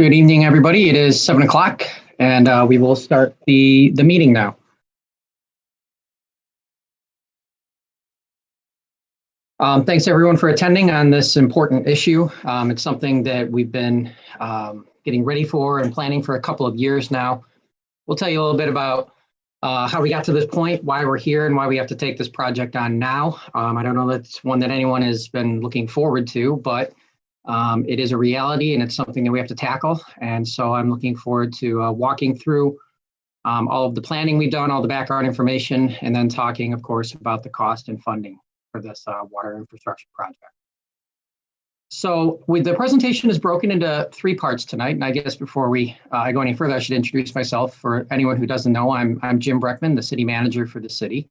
Good evening, everybody. It is 7 o'clock, and we will start the meeting now. Thanks, everyone, for attending on this important issue. It's something that we've been getting ready for and planning for a couple of years now. We'll tell you a little bit about how we got to this point, why we're here, and why we have to take this project on now. I don't know that it's one that anyone has been looking forward to, but it is a reality and it's something that we have to tackle. And so I'm looking forward to walking through all of the planning we've done, all the background information, and then talking, of course, about the cost and funding for this water infrastructure project. So the presentation is broken into three parts tonight. And I guess before I go any further, I should introduce myself. For anyone who doesn't know, I'm Jim Breckman, the city manager for the city.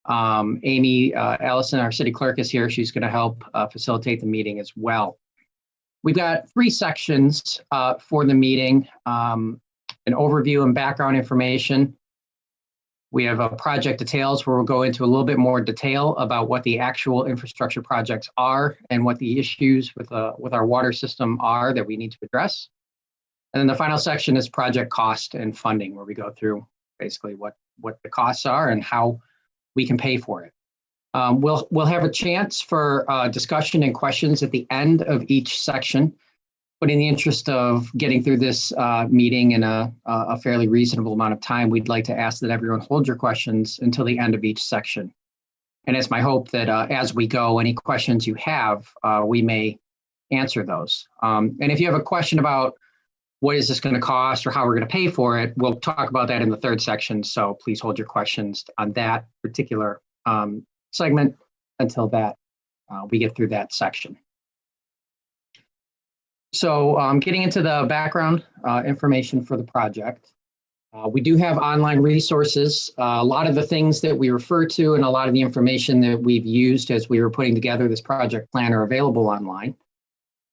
Amy Allison, our city clerk, is here. She's going to help facilitate the meeting as well. We've got three sections for the meeting, an overview and background information. We have a project details where we'll go into a little bit more detail about what the actual infrastructure projects are and what the issues with our water system are that we need to address. And then the final section is project cost and funding, where we go through basically what the costs are and how we can pay for it. We'll have a chance for discussion and questions at the end of each section, but in the interest of getting through this meeting in a fairly reasonable amount of time, we'd like to ask that everyone hold your questions until the end of each section. And it's my hope that as we go, any questions you have, we may answer those. And if you have a question about what is this going to cost or how we're going to pay for it, we'll talk about that in the third section. So please hold your questions on that particular segment until we get through that section. So getting into the background information for the project, we do have online resources. A lot of the things that we refer to and a lot of the information that we've used as we were putting together this project plan are available online.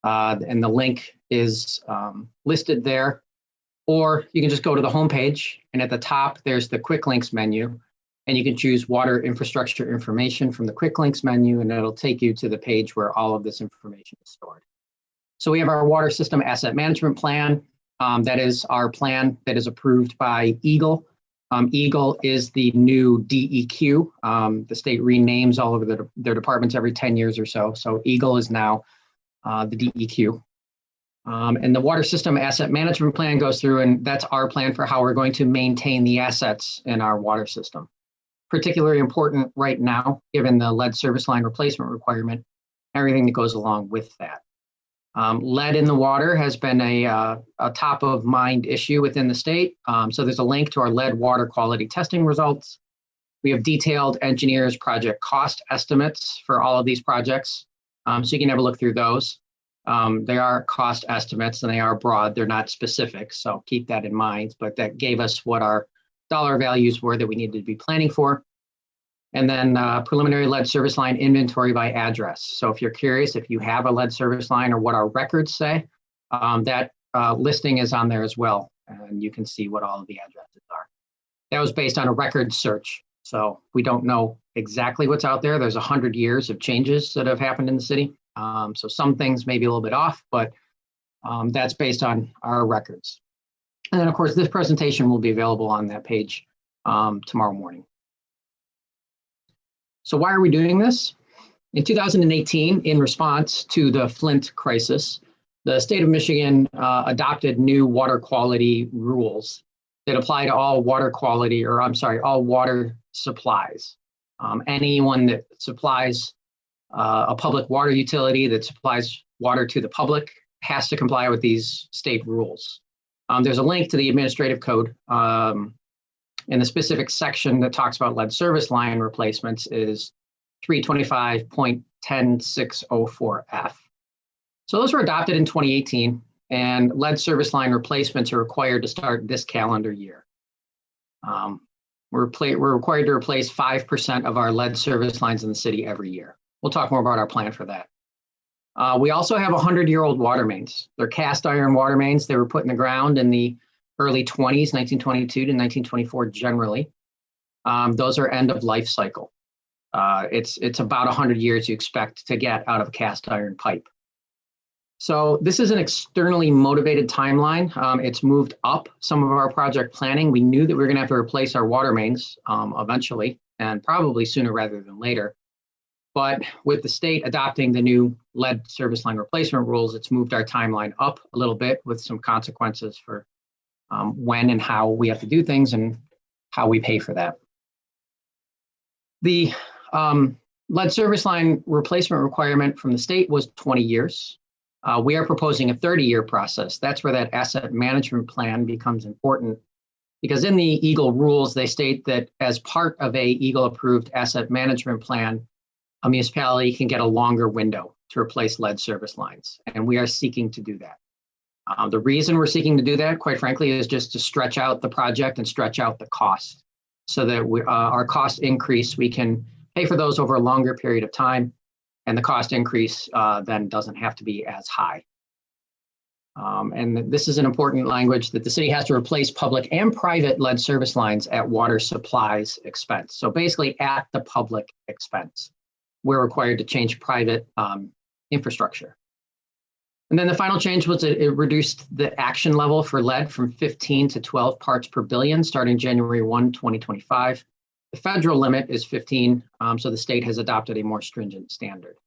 And the link is listed there, or you can just go to the homepage, and at the top there's the quick links menu. And you can choose water infrastructure information from the quick links menu, and it'll take you to the page where all of this information is stored. So we have our water system asset management plan. That is our plan that is approved by EGLE. EGLE is the new DEQ. The state renames all of their departments every 10 years or so. So EGLE is now the DEQ. And the water system asset management plan goes through, and that's our plan for how we're going to maintain the assets in our water system. Particularly important right now, given the lead service line replacement requirement, everything that goes along with that. Lead in the water has been a top of mind issue within the state. So there's a link to our lead water quality testing results. We have detailed engineers project cost estimates for all of these projects. So you can have a look through those. They are cost estimates and they are broad. They're not specific. So keep that in mind, but that gave us what our dollar values were that we needed to be planning for. And then preliminary lead service line inventory by address. So if you're curious if you have a lead service line or what our records say, that listing is on there as well. And you can see what all of the addresses are. That was based on a record search. So we don't know exactly what's out there. There's 100 years of changes that have happened in the city. So some things may be a little bit off, but that's based on our records. And then, of course, this presentation will be available on that page tomorrow morning. So why are we doing this? In 2018, in response to the Flint crisis, the state of Michigan adopted new water quality rules that apply to all water quality, or I'm sorry, all water supplies. Anyone that supplies a public water utility that supplies water to the public has to comply with these state rules. There's a link to the administrative code in the specific section that talks about lead service line replacements is 325.10604F. So those were adopted in 2018, and lead service line replacements are required to start this calendar year. We're required to replace 5% of our lead service lines in the city every year. We'll talk more about our plan for that. We also have 100-year-old water mains. They're cast iron water mains. They were put in the ground in the early 20s, 1922 to 1924 generally. Those are end of life cycle. It's about 100 years you expect to get out of a cast iron pipe. So this is an externally motivated timeline. It's moved up some of our project planning. We knew that we were going to have to replace our water mains eventually, and probably sooner rather than later. But with the state adopting the new lead service line replacement rules, it's moved our timeline up a little bit with some consequences for when and how we have to do things and how we pay for that. The lead service line replacement requirement from the state was 20 years. We are proposing a 30-year process. That's where that asset management plan becomes important, because in the EGLE rules, they state that as part of a EGLE-approved asset management plan, a municipality can get a longer window to replace lead service lines, and we are seeking to do that. The reason we're seeking to do that, quite frankly, is just to stretch out the project and stretch out the cost, so that our cost increase, we can pay for those over a longer period of time, and the cost increase then doesn't have to be as high. And this is an important language, that the city has to replace public and private lead service lines at water supplies expense. So basically at the public expense, we're required to change private infrastructure. And then the final change was that it reduced the action level for lead from 15 to 12 parts per billion starting January 1, 2025. The federal limit is 15, so the state has adopted a more stringent standard.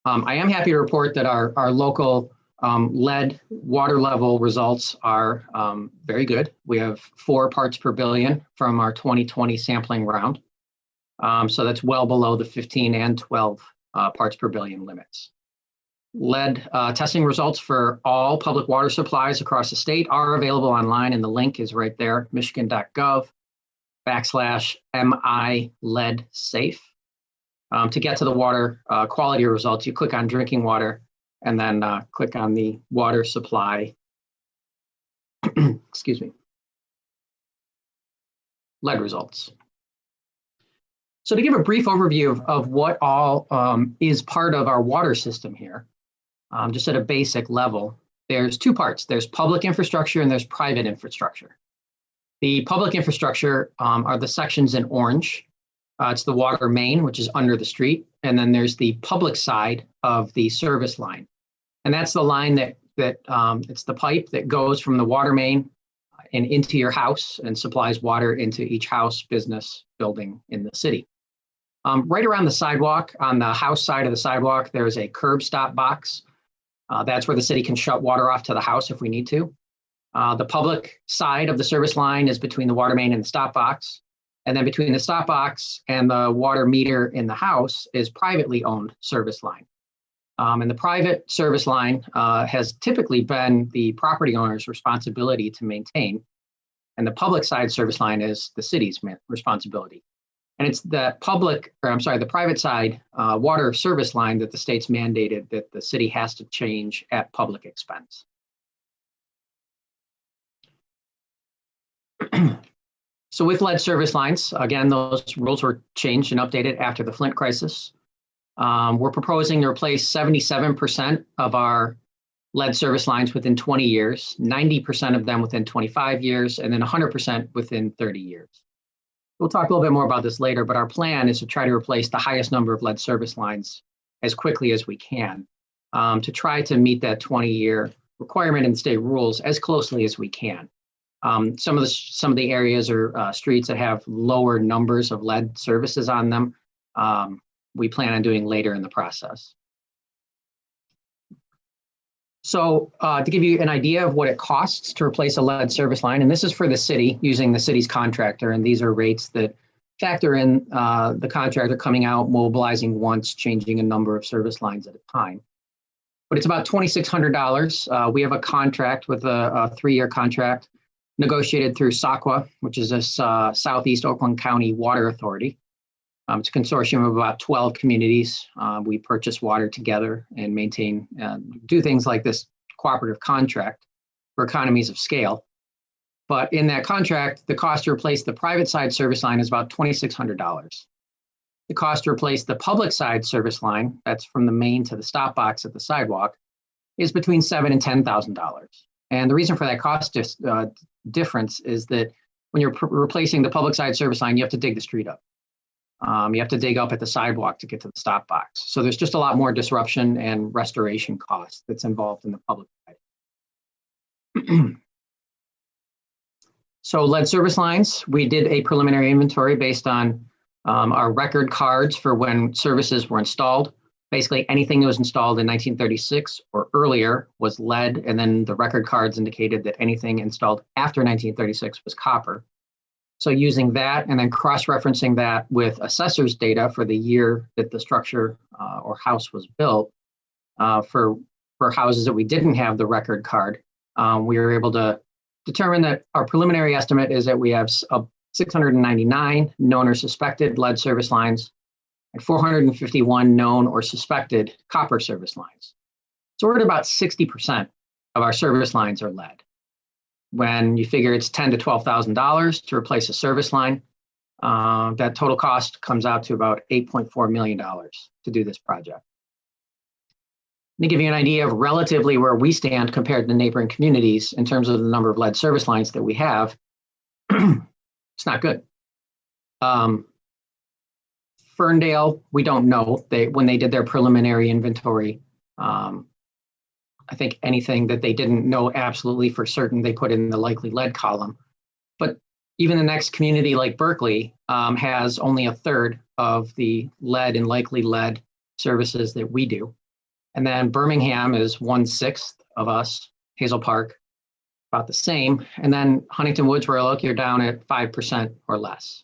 I am happy to report that our local lead water level results are very good. We have 4 parts per billion from our 2020 sampling round. So that's well below the 15 and 12 parts per billion limits. Lead testing results for all public water supplies across the state are available online, and the link is right there, michigan.gov/MI lead safe. To get to the water quality results, you click on drinking water and then click on the water supply, excuse me, lead results. So to give a brief overview of what all is part of our water system here, just at a basic level, there's 2 parts. There's public infrastructure and there's private infrastructure. The public infrastructure are the sections in orange. It's the water main, which is under the street. And then there's the public side of the service line. And that's the line that it's the pipe that goes from the water main and into your house and supplies water into each house, business, building in the city. Right around the sidewalk, on the house side of the sidewalk, there's a curb stop box. That's where the city can shut water off to the house if we need to. The public side of the service line is between the water main and the stop box. And then between the stop box and the water meter in the house is privately owned service line. And the private service line has typically been the property owner's responsibility to maintain. And the public side service line is the city's responsibility. And it's the the private side water service line that the state's mandated that the city has to change at public expense. So with lead service lines, again, those rules were changed and updated after the Flint crisis. We're proposing to replace 77% of our lead service lines within 20 years, 90% of them within 25 years, and then 100% within 30 years. We'll talk a little bit more about this later, but our plan is to try to replace the highest number of lead service lines as quickly as we can to try to meet that 20-year requirement in the state rules as closely as we can. Some of the areas or streets that have lower numbers of lead services on them, we plan on doing later in the process. So to give you an idea of what it costs to replace a lead service line, and this is for the city using the city's contractor, and these are rates that factor in the contractor coming out, mobilizing once, changing a number of service lines at a time. But it's about $2,600. We have a contract with a 3-year contract negotiated through SACWA, which is this Southeast Oakland County Water Authority. It's a consortium of about 12 communities. We purchase water together and maintain, do things like this cooperative contract for economies of scale. But in that contract, the cost to replace the private side service line is about $2,600. The cost to replace the public side service line, that's from the main to the stop box at the sidewalk, is between $7,000 and $10,000. And the reason for that cost difference is that when you're replacing the public side service line, you have to dig the street up. You have to dig up at the sidewalk to get to the stop box. So there's just a lot more disruption and restoration costs that's involved in the public side. So lead service lines, we did a preliminary inventory based on our record cards for when services were installed. Basically anything that was installed in 1936 or earlier was lead, and then the record cards indicated that anything installed after 1936 was copper. So using that and then cross-referencing that with assessor's data for the year that the structure or house was built, for houses that we didn't have the record card, we were able to determine that our preliminary estimate is that we have 699 known or suspected lead service lines and 451 known or suspected copper service lines. So we're at about 60% of our service lines are lead. When you figure it's $10,000 to $12,000 to replace a service line, that total cost comes out to about $8.4 million to do this project. To give you an idea of relatively where we stand compared to neighboring communities in terms of the number of lead service lines that we have, it's not good. Ferndale, we don't know. When they did their preliminary inventory, I think anything that they didn't know absolutely for certain, they put in the likely lead column. But even the next community like Berkeley has only a third of the lead and likely lead services that we do. And then Birmingham is 1/6 of us, Hazel Park, about the same. And then Huntington Woods, where I look, you're down at 5% or less.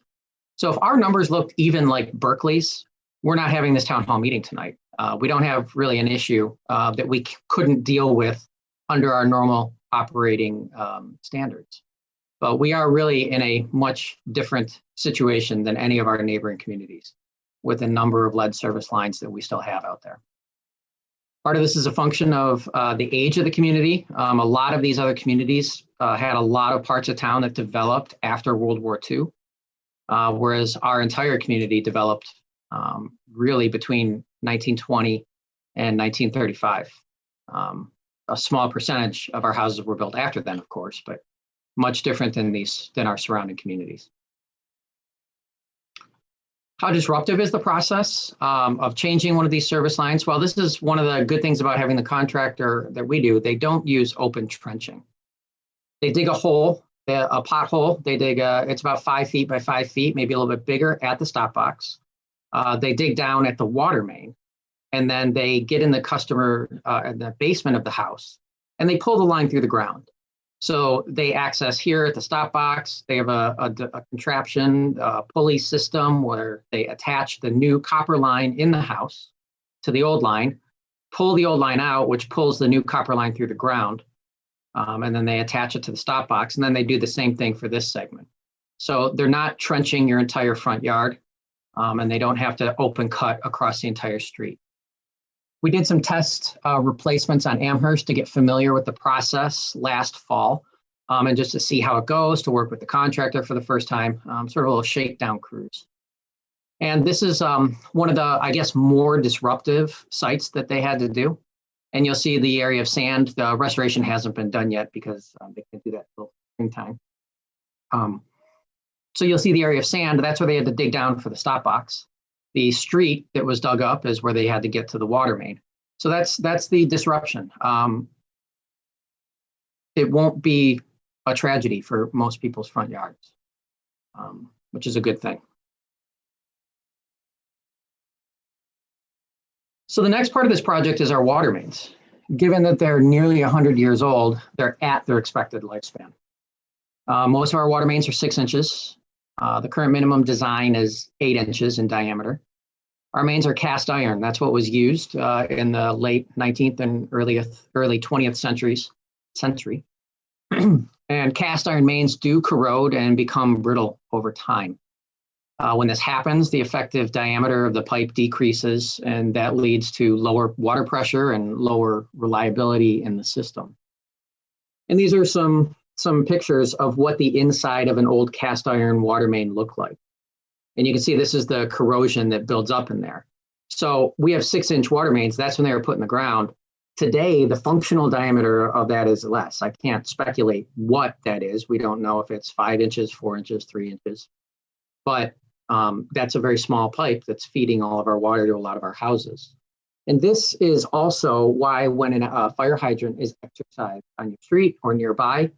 So if our numbers looked even like Berkeley's, we're not having this town hall meeting tonight. We don't have really an issue that we couldn't deal with under our normal operating standards. But we are really in a much different situation than any of our neighboring communities with the number of lead service lines that we still have out there. Part of this is a function of the age of the community. A lot of these other communities had a lot of parts of town that developed after World War II, whereas our entire community developed really between 1920 and 1935. A small percentage of our houses were built after then, of course, but much different than our surrounding communities. How disruptive is the process of changing one of these service lines? Well, this is one of the good things about having the contractor that we do. They don't use open trenching. They dig a hole, a pothole. They dig it's about 5 feet by 5 feet, maybe a little bit bigger at the stop box. They dig down at the water main, and then they get in the in the basement of the house, and they pull the line through the ground. So they access here at the stop box. They have a contraption, a pulley system where they attach the new copper line in the house to the old line, pull the old line out, which pulls the new copper line through the ground. And then they attach it to the stop box. And then they do the same thing for this segment. So they're not trenching your entire front yard, and they don't have to open cut across the entire street. We did some test replacements on Amherst to get familiar with the process last fall, and just to see how it goes, to work with the contractor for the first time, sort of a little shakedown cruise. And this is one of the, I guess, more disruptive sites that they had to do. And you'll see the area of sand. The restoration hasn't been done yet because they can't do that till springtime. So you'll see the area of sand. That's where they had to dig down for the stop box. The street that was dug up is where they had to get to the water main. So that's the disruption. It won't be a tragedy for most people's front yards, which is a good thing. So the next part of this project is our water mains. Given that they're nearly 100 years old, they're at their expected lifespan. Most of our water mains are 6 inches. The current minimum design is 8 inches in diameter. Our mains are cast iron. That's what was used in the late 19th and early 20th century. And cast iron mains do corrode and become brittle over time. When this happens, the effective diameter of the pipe decreases, and that leads to lower water pressure and lower reliability in the system. And these are some pictures of what the inside of an old cast iron water main looked like. And you can see this is the corrosion that builds up in there. So we have 6-inch water mains. That's when they were put in the ground. Today, the functional diameter of that is less. I can't speculate what that is. We don't know if it's 5 inches, 4 inches, 3 inches. But that's a very small pipe that's feeding all of our water to a lot of our houses. And this is also why when a fire hydrant is exercised on your street or nearby,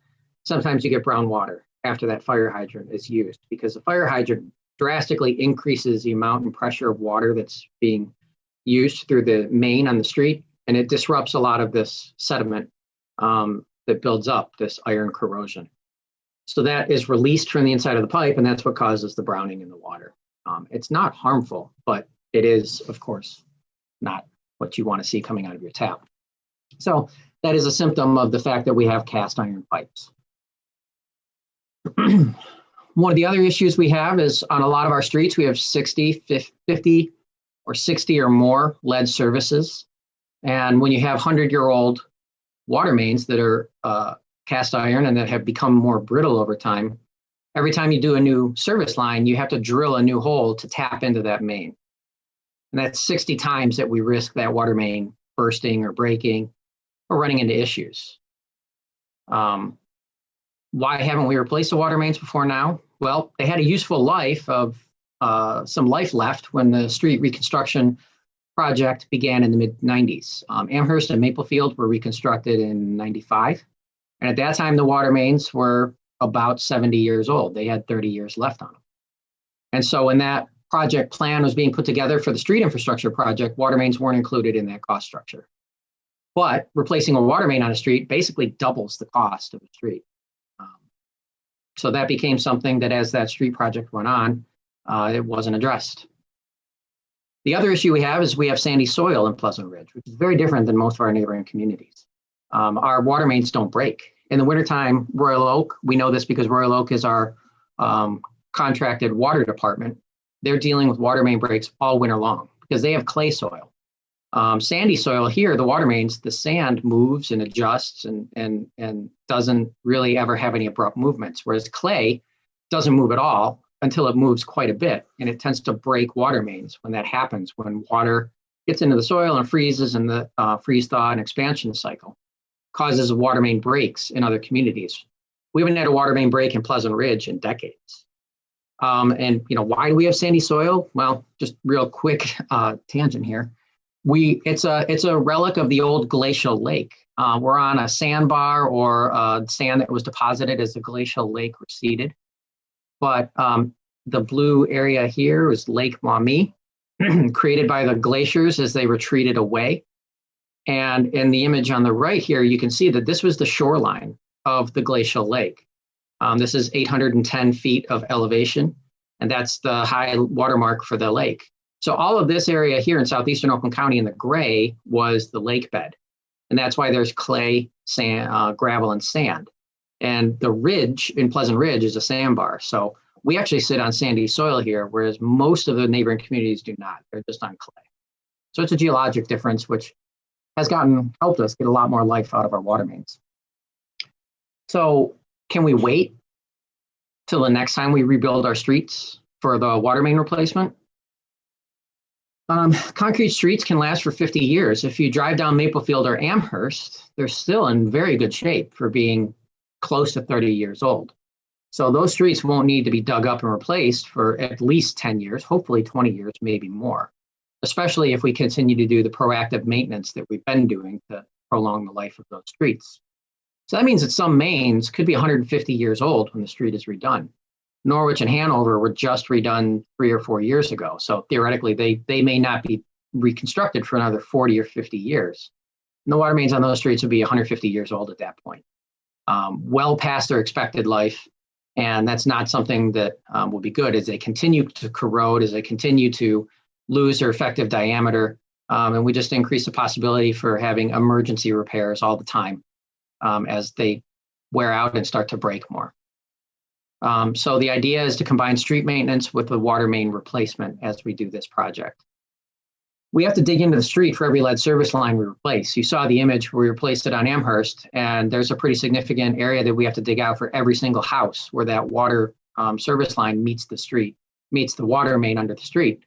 sometimes you get brown water after that fire hydrant is used, because the fire hydrant drastically increases the amount and pressure of water that's being used through the main on the street, and it disrupts a lot of this sediment that builds up, this iron corrosion. So that is released from the inside of the pipe, and that's what causes the browning in the water. It's not harmful, but it is, of course, not what you want to see coming out of your tap. So that is a symptom of the fact that we have cast iron pipes. One of the other issues we have is on a lot of our streets, we have 60, 50, or 60 or more lead services. And when you have 100-year-old water mains that are cast iron and that have become more brittle over time, every time you do a new service line, you have to drill a new hole to tap into that main. And that's 60 times that we risk that water main bursting or breaking or running into issues. Why haven't we replaced the water mains before now? Well, they had a useful life of some life left when the street reconstruction project began in the mid-90s. Amherst and Maplefield were reconstructed in 95. And at that time, the water mains were about 70 years old. They had 30 years left on them. And so when that project plan was being put together for the street infrastructure project, water mains weren't included in that cost structure. But replacing a water main on a street basically doubles the cost of a street. So that became something that as that street project went on, it wasn't addressed. The other issue we have is we have sandy soil in Pleasant Ridge, which is very different than most of our neighboring communities. Our water mains don't break. In the wintertime, Royal Oak, we know this because Royal Oak is our contracted water department. They're dealing with water main breaks all winter long because they have clay soil. Sandy soil here, the water mains, the sand moves and adjusts and doesn't really ever have any abrupt movements, whereas clay doesn't move at all until it moves quite a bit, and it tends to break water mains when that happens, when water gets into the soil and freezes in the freeze-thaw and expansion cycle, causes water main breaks in other communities. We haven't had a water main break in Pleasant Ridge in decades. And why do we have sandy soil? Well, just real quick tangent here. It's a relic of the Old Glacial Lake. We're on a sandbar or sand that was deposited as the glacial lake receded. But the blue area here is Lake Maumee, created by the glaciers as they retreated away. And in the image on the right here, you can see that this was the shoreline of the glacial lake. This is 810 feet of elevation, and that's the high watermark for the lake. So all of this area here in southeastern Oakland County in the gray was the lake bed. And that's why there's clay, sand, gravel, and sand. And the ridge in Pleasant Ridge is a sandbar. So we actually sit on sandy soil here, whereas most of the neighboring communities do not. They're just on clay. So it's a geologic difference, which has helped us get a lot more life out of our water mains. So can we wait till the next time we rebuild our streets for the water main replacement? Concrete streets can last for 50 years. If you drive down Maplefield or Amherst, they're still in very good shape for being close to 30 years old. So those streets won't need to be dug up and replaced for at least 10 years, hopefully 20 years, maybe more, especially if we continue to do the proactive maintenance that we've been doing to prolong the life of those streets. So that means that some mains could be 150 years old when the street is redone. Norwich and Hanover were just redone 3 or 4 years ago. So theoretically, they may not be reconstructed for another 40 or 50 years. And the water mains on those streets would be 150 years old at that point, well past their expected life. And that's not something that will be good as they continue to corrode, as they continue to lose their effective diameter. And we just increase the possibility for having emergency repairs all the time as they wear out and start to break more. So the idea is to combine street maintenance with the water main replacement as we do this project. We have to dig into the street for every lead service line we replace. You saw the image where we replaced it on Amherst, and there's a pretty significant area that we have to dig out for every single house where that water service line meets the street, meets the water main under the street.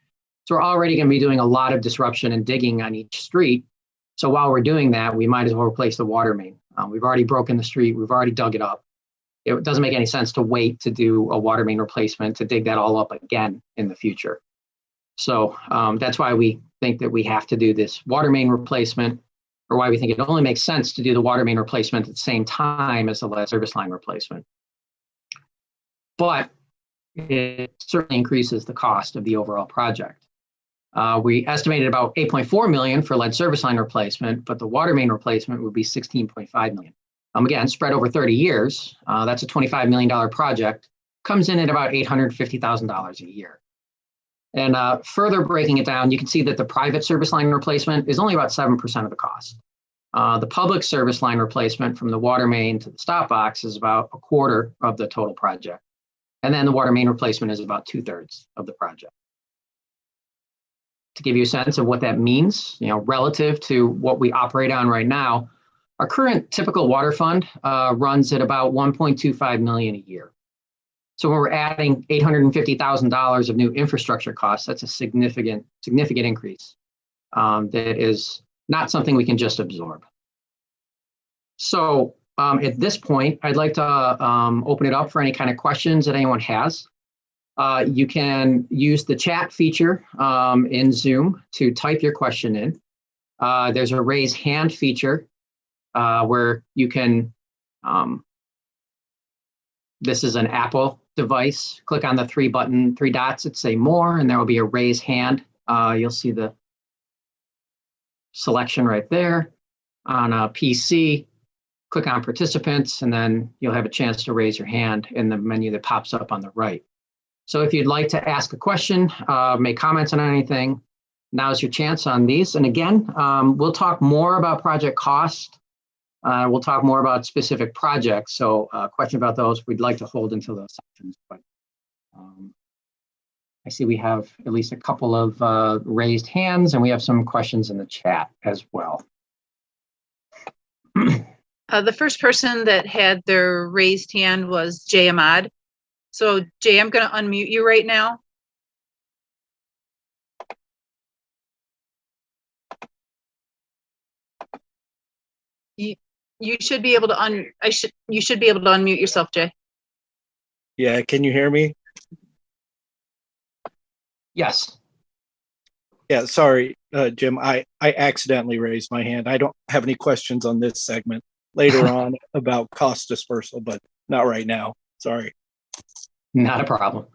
So we're already going to be doing a lot of disruption and digging on each street. So while we're doing that, we might as well replace the water main. We've already broken the street. We've already dug it up. it doesn't make any sense to wait to do a water main replacement to dig that all up again in the future. So that's why we think that we have to do this water main replacement, or why we think it only makes sense to do the water main replacement at the same time as the lead service line replacement. But it certainly increases the cost of the overall project. We estimated about $8.4 million for lead service line replacement, but the water main replacement would be $16.5 million. Again, spread over 30 years, that's a $25 million project, comes in at about $850,000 a year. And further breaking it down, you can see that the private service line replacement is only about 7% of the cost. The public service line replacement from the water main to the stop box is about a quarter of the total project. And then the water main replacement is about 2/3 of the project. To give you a sense of what that means, relative to what we operate on right now, our current typical water fund runs at about $1.25 million a year. So when we're adding $850,000 of new infrastructure costs, that's a significant increase. That is not something we can just absorb. So at this point, I'd like to open it up for any kind of questions that anyone has. You can use the chat feature in Zoom to type your question in. There's a raise hand feature where you can, this is an Apple device, click on the three dots that say more, and there will be a raise hand. You'll see the selection right there. On a PC, click on participants, and then you'll have a chance to raise your hand in the menu that pops up on the right. So if you'd like to ask a question, make comments on anything, now's your chance on these. And again, we'll talk more about project cost. We'll talk more about specific projects. So a question about those, we'd like to hold until those sections. But I see we have at least a couple of raised hands, and we have some questions in the chat as well. The first person that had their raised hand was Jay Ahmad. So Jay, I'm going to unmute you right now. You should be able to you should be able to unmute yourself, Jay. Yeah, can you hear me? Yes. Yeah, sorry, Jim, I accidentally raised my hand. I don't have any questions on this segment. Later on about cost dispersal, but not right now. Sorry. Not a problem.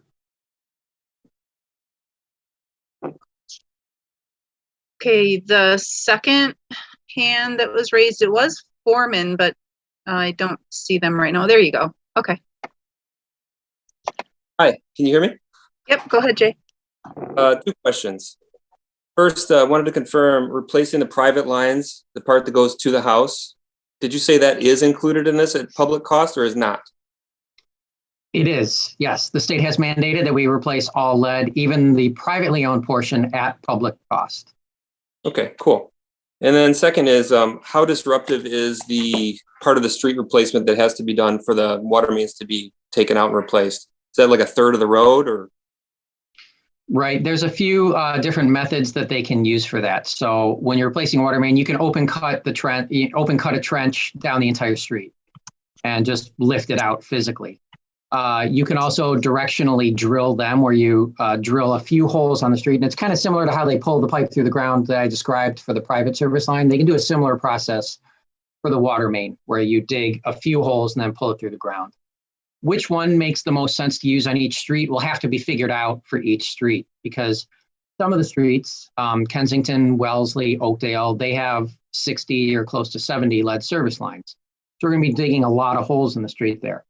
Okay, the second hand that was raised, it was Foreman, but I don't see them right now. There you go. Okay. Hi, can you hear me? Yep, go ahead, Jay. Two questions. First, I wanted to confirm replacing the private lines, the part that goes to the house. Did you say that is included in this at public cost or is not? It is, yes. The state has mandated that we replace all lead, even the privately owned portion, at public cost. Okay, cool. And then second is, how disruptive is the part of the street replacement that has to be done for the water mains to be taken out and replaced? Is that like a third of the road or? Right. There's a few different methods that they can use for that. So when you're replacing a water main, you can open cut a trench down the entire street and just lift it out physically. You can also directionally drill them, where you drill a few holes on the street. And it's kind of similar to how they pull the pipe through the ground that I described for the private service line. They can do a similar process for the water main, where you dig a few holes and then pull it through the ground. Which one makes the most sense to use on each street will have to be figured out for each street, because some of the streets, Kensington, Wellesley, Oakdale, they have 60 or close to 70 lead service lines. So we're going to be digging a lot of holes in the street there.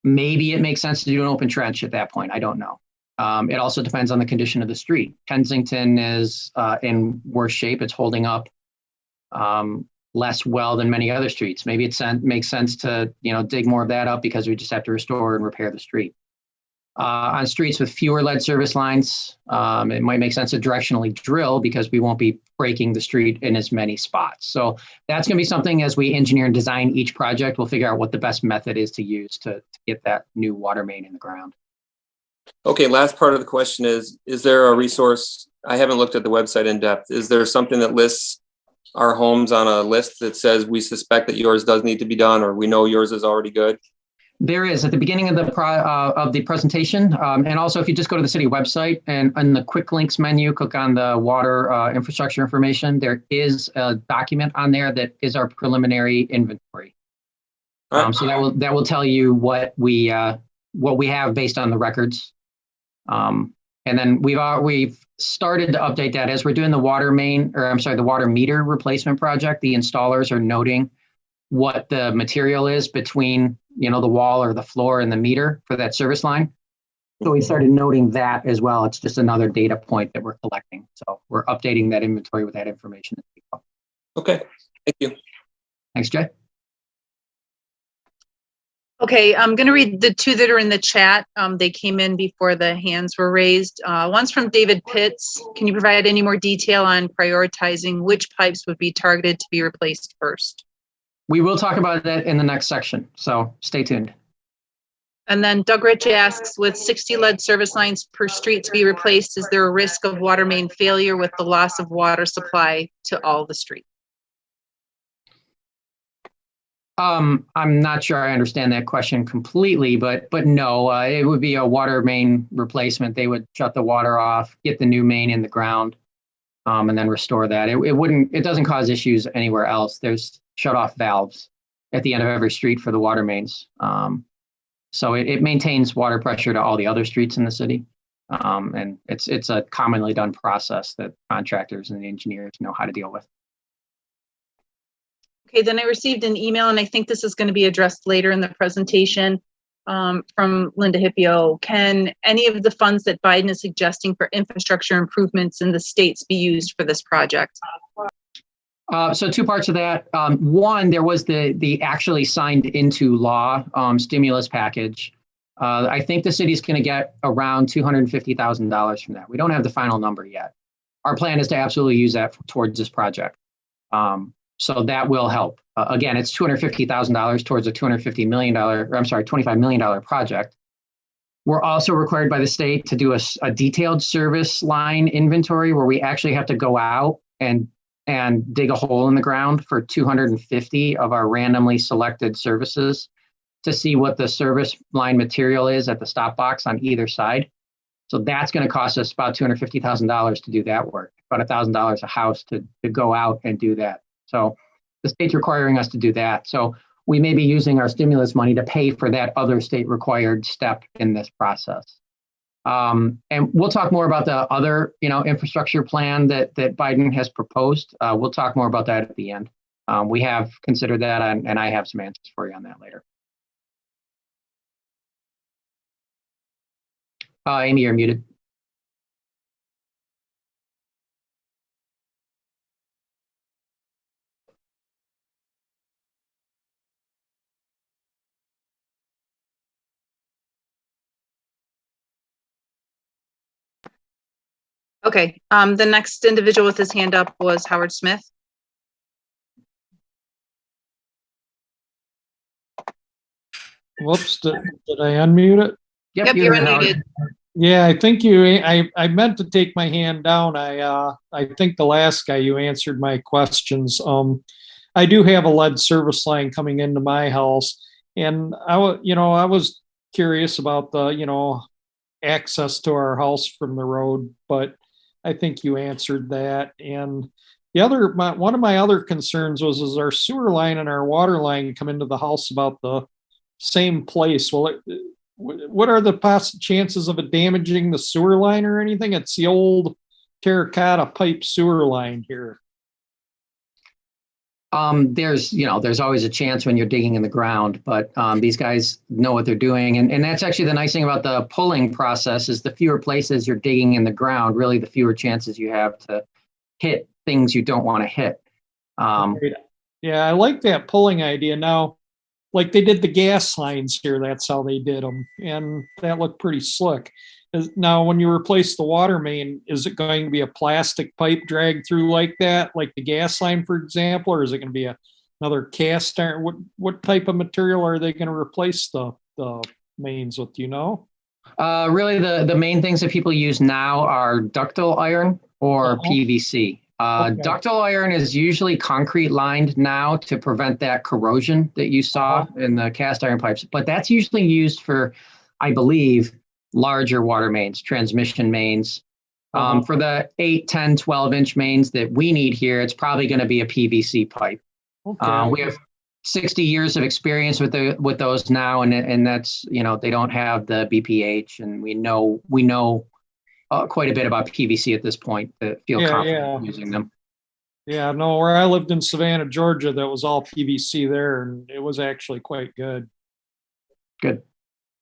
Maybe it makes sense to do an open trench at that point. I don't know. It also depends on the condition of the street. Kensington is in worse shape. It's holding up less well than many other streets. Maybe it makes sense to dig more of that up, because we just have to restore and repair the street. On streets with fewer lead service lines, it might make sense to directionally drill, because we won't be breaking the street in as many spots. So that's going to be something, as we engineer and design each project, we'll figure out what the best method is to use to get that new water main in the ground. Okay, last part of the question is there a resource? I haven't looked at the website in depth. Is there something that lists our homes on a list that says we suspect that yours does need to be done, or we know yours is already good? There is at the beginning of the presentation, and also if you just go to the city website and on the quick links menu, click on the water infrastructure information. There is a document on there that is our preliminary inventory. So that will tell you what we have based on the records. And then we've started to update that as we're doing the water meter replacement project. The installers are noting what the material is between, the wall or the floor and the meter for that service line. So we started noting that as well. It's just another data point that we're collecting. So we're updating that inventory with that information. Okay, thank you. Thanks, Jay. Okay, I'm going to read the two that are in the chat. They came in before the hands were raised. One's from David Pitts. Can you provide any more detail on prioritizing which pipes would be targeted to be replaced first? We will talk about that in the next section, so stay tuned. And then Doug Rich asks, with 60 lead service lines per street to be replaced, is there a risk of water main failure with the loss of water supply to all the streets? I'm not sure I understand that question completely, but no, it would be a water main replacement. They would shut the water off, get the new main in the ground, and then restore that. It doesn't cause issues anywhere else. There's shut off valves at the end of every street for the water mains. So it maintains water pressure to all the other streets in the city. And it's a commonly done process that contractors and engineers know how to deal with. Okay, then I received an email, and I think this is going to be addressed later in the presentation from Linda Hippio. Can any of the funds that Biden is suggesting for infrastructure improvements in the states be used for this project? So two parts of that. One, there was the actually signed into law stimulus package. I think the city's going to get around $250,000 from that. We don't have the final number yet. Our plan is to absolutely use that towards this project. So that will help. Again, it's $250,000 towards a $25 million project. We're also required by the state to do a detailed service line inventory where we actually have to go out and dig a hole in the ground for 250 of our randomly selected services to see what the service line material is at the stop box on either side. So that's going to cost us about $250,000 to do that work, about $1,000 a house to go out and do that. So the state's requiring us to do that. So we may be using our stimulus money to pay for that other state required step in this process. And we'll talk more about the other, infrastructure plan that Biden has proposed. We'll talk more about that at the end. We have considered that, and I have some answers for you on that later. Amy, you're muted. Okay, the next individual with his hand up was Howard Smith. Whoops, did I unmute it? Yep, you're unmuted. Yeah, I think I meant to take my hand down. I think the last guy, you answered my questions. I do have a lead service line coming into my house, and I was curious about the, access to our house from the road, but I think you answered that. And one of my other concerns is our sewer line and our water line come into the house about the same place. Well, what are the chances of it damaging the sewer line or anything? It's the old terracotta pipe sewer line here. There's always a chance when you're digging in the ground, but these guys know what they're doing. And that's actually the nice thing about the pulling process is the fewer places you're digging in the ground, really the fewer chances you have to hit things you don't want to hit. Yeah, I like that pulling idea. Now, like they did the gas lines here, that's how they did them. And that looked pretty slick. Now, when you replace the water main, is it going to be a plastic pipe dragged through like that, like the gas line, for example, or is it going to be another cast iron? What type of material are they going to replace the mains with? Do you know? Really, the main things that people use now are ductile iron or PVC. Okay. Ductile iron is usually concrete lined now to prevent that corrosion that you saw in the cast iron pipes, but that's usually used for, I believe, larger water mains, transmission mains. For the 8, 10, 12-inch mains that we need here, it's probably going to be a PVC pipe. Okay. We have 60 years of experience with those now, and that's, they don't have the BPH, and we know quite a bit about PVC at this point to feel confident using them. Yeah, no, where I lived in Savannah, Georgia, that was all PVC there, and it was actually quite good. Good.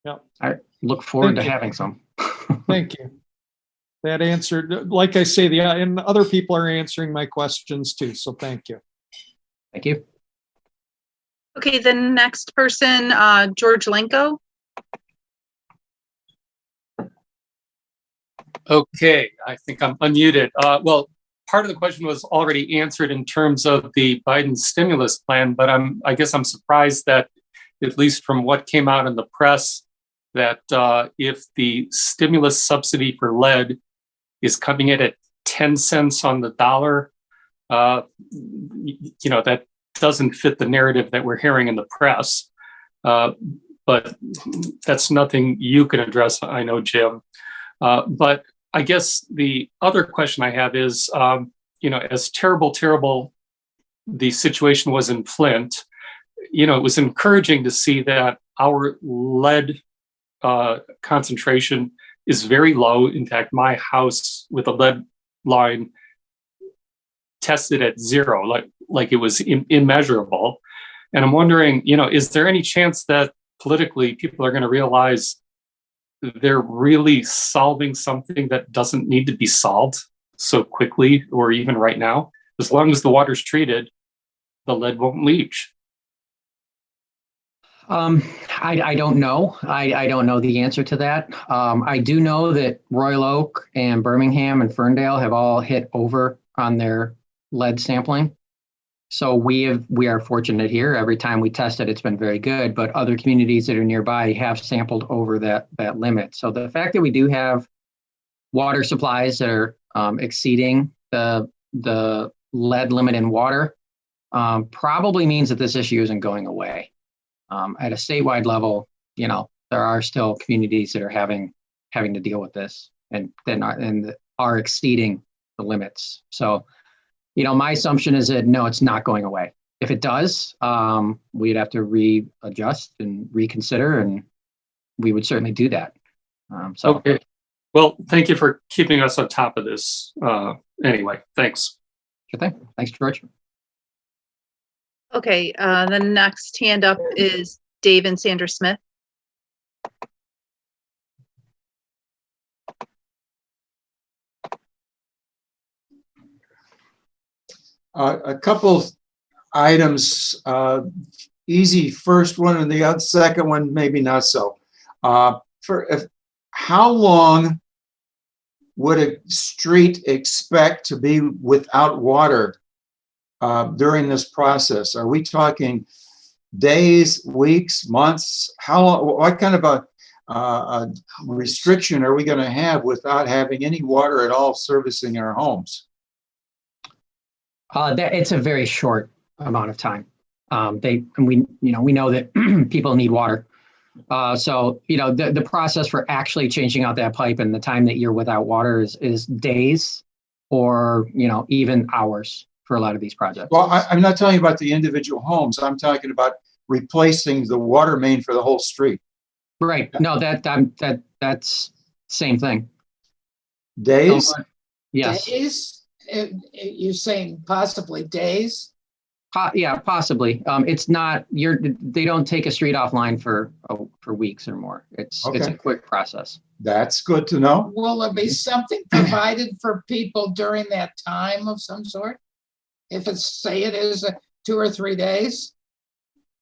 Yeah. I look forward Thank to you. having some. Thank you. That answered, like I say, and other people are answering my questions too, so thank you. Thank you. Okay, the next person, George Lenko. Okay, I think I'm unmuted. Well, part of the question was already answered in terms of the Biden stimulus plan, but I guess I'm surprised that, at least from what came out in the press, that if the stimulus subsidy for lead is coming in at 10 cents on the dollar, that doesn't fit the narrative that we're hearing in the press. But that's nothing you can address, I know, Jim. But I guess the other question I have is, as terrible the situation was in Flint, it was encouraging to see that our lead concentration is very low. In fact, my house with a lead line tested at 0, like it was immeasurable. And I'm wondering, is there any chance that politically people are going to realize they're really solving something that doesn't need to be solved so quickly or even right now? As long as the water's treated, the lead won't leach. I don't know. I don't know the answer to that. I do know that Royal Oak and Birmingham and Ferndale have all hit over on their lead sampling. So we are fortunate here. Every time we test it, it's been very good. But other communities that are nearby have sampled over that limit. So the fact that we do have water supplies that are exceeding the lead limit in water probably means that this issue isn't going away. At a statewide level, there are still communities that are having to deal with this and are exceeding the limits. So, my assumption is that no, it's not going away. If it does, we'd have to readjust and reconsider, and we would certainly do that. Okay. Well, thank you for keeping us on top of this. Anyway, thanks. Sure thing. Thanks, George. Okay, the next hand up is Dave and Sandra Smith. A couple items, easy first one and the second one maybe not so. How long would a street expect to be without water during this process? Are we talking days, weeks, months? How long? What kind of a restriction are we going to have without having any water at all servicing our homes? It's a very short amount of time. We know that people need water. So the process for actually changing out that pipe and the time that you're without water is days, or even hours for a lot of these projects. Well, I'm not talking about the individual homes. I'm talking about replacing the water main for the whole street. Right. No, that's same thing. Days? Yes. Days? You're saying possibly days? Yeah, possibly. It's not. They don't take a street offline for weeks or more. It's a quick process. That's good to know. Will there be something provided for people during that time of some sort? If it is 2 or 3 days?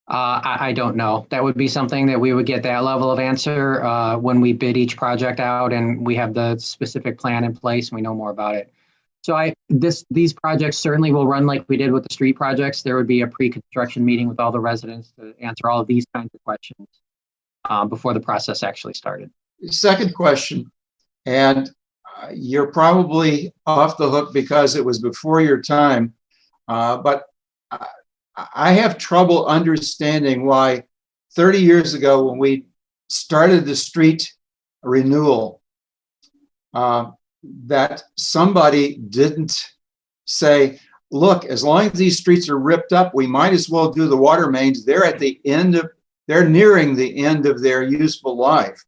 I don't know. That would be something that we would get that level of answer when we bid each project out and we have the specific plan in place and we know more about it. So these projects certainly will run like we did with the street projects. There would be a pre-construction meeting with all the residents to answer all of these kinds of questions before the process actually started. Second question, and you're probably off the hook because it was before your time. But I have trouble understanding why 30 years ago, when we started the street renewal, that somebody didn't say, look, as long as these streets are ripped up, we might as well do the water mains. They're nearing the end of their useful life.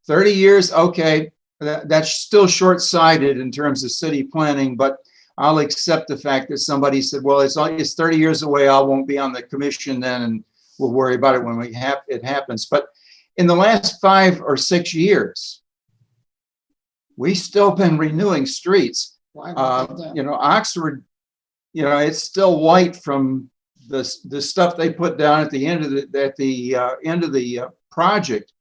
30 years, okay, that's still short-sighted in terms of city planning, but I'll accept the fact that somebody said, well, it's 30 years away, I won't be on the commission then, and we'll worry about it when it happens. But in the last 5 or 6 years, we've still been renewing streets. Oxford, it's still white from the stuff they put down at the end of the project.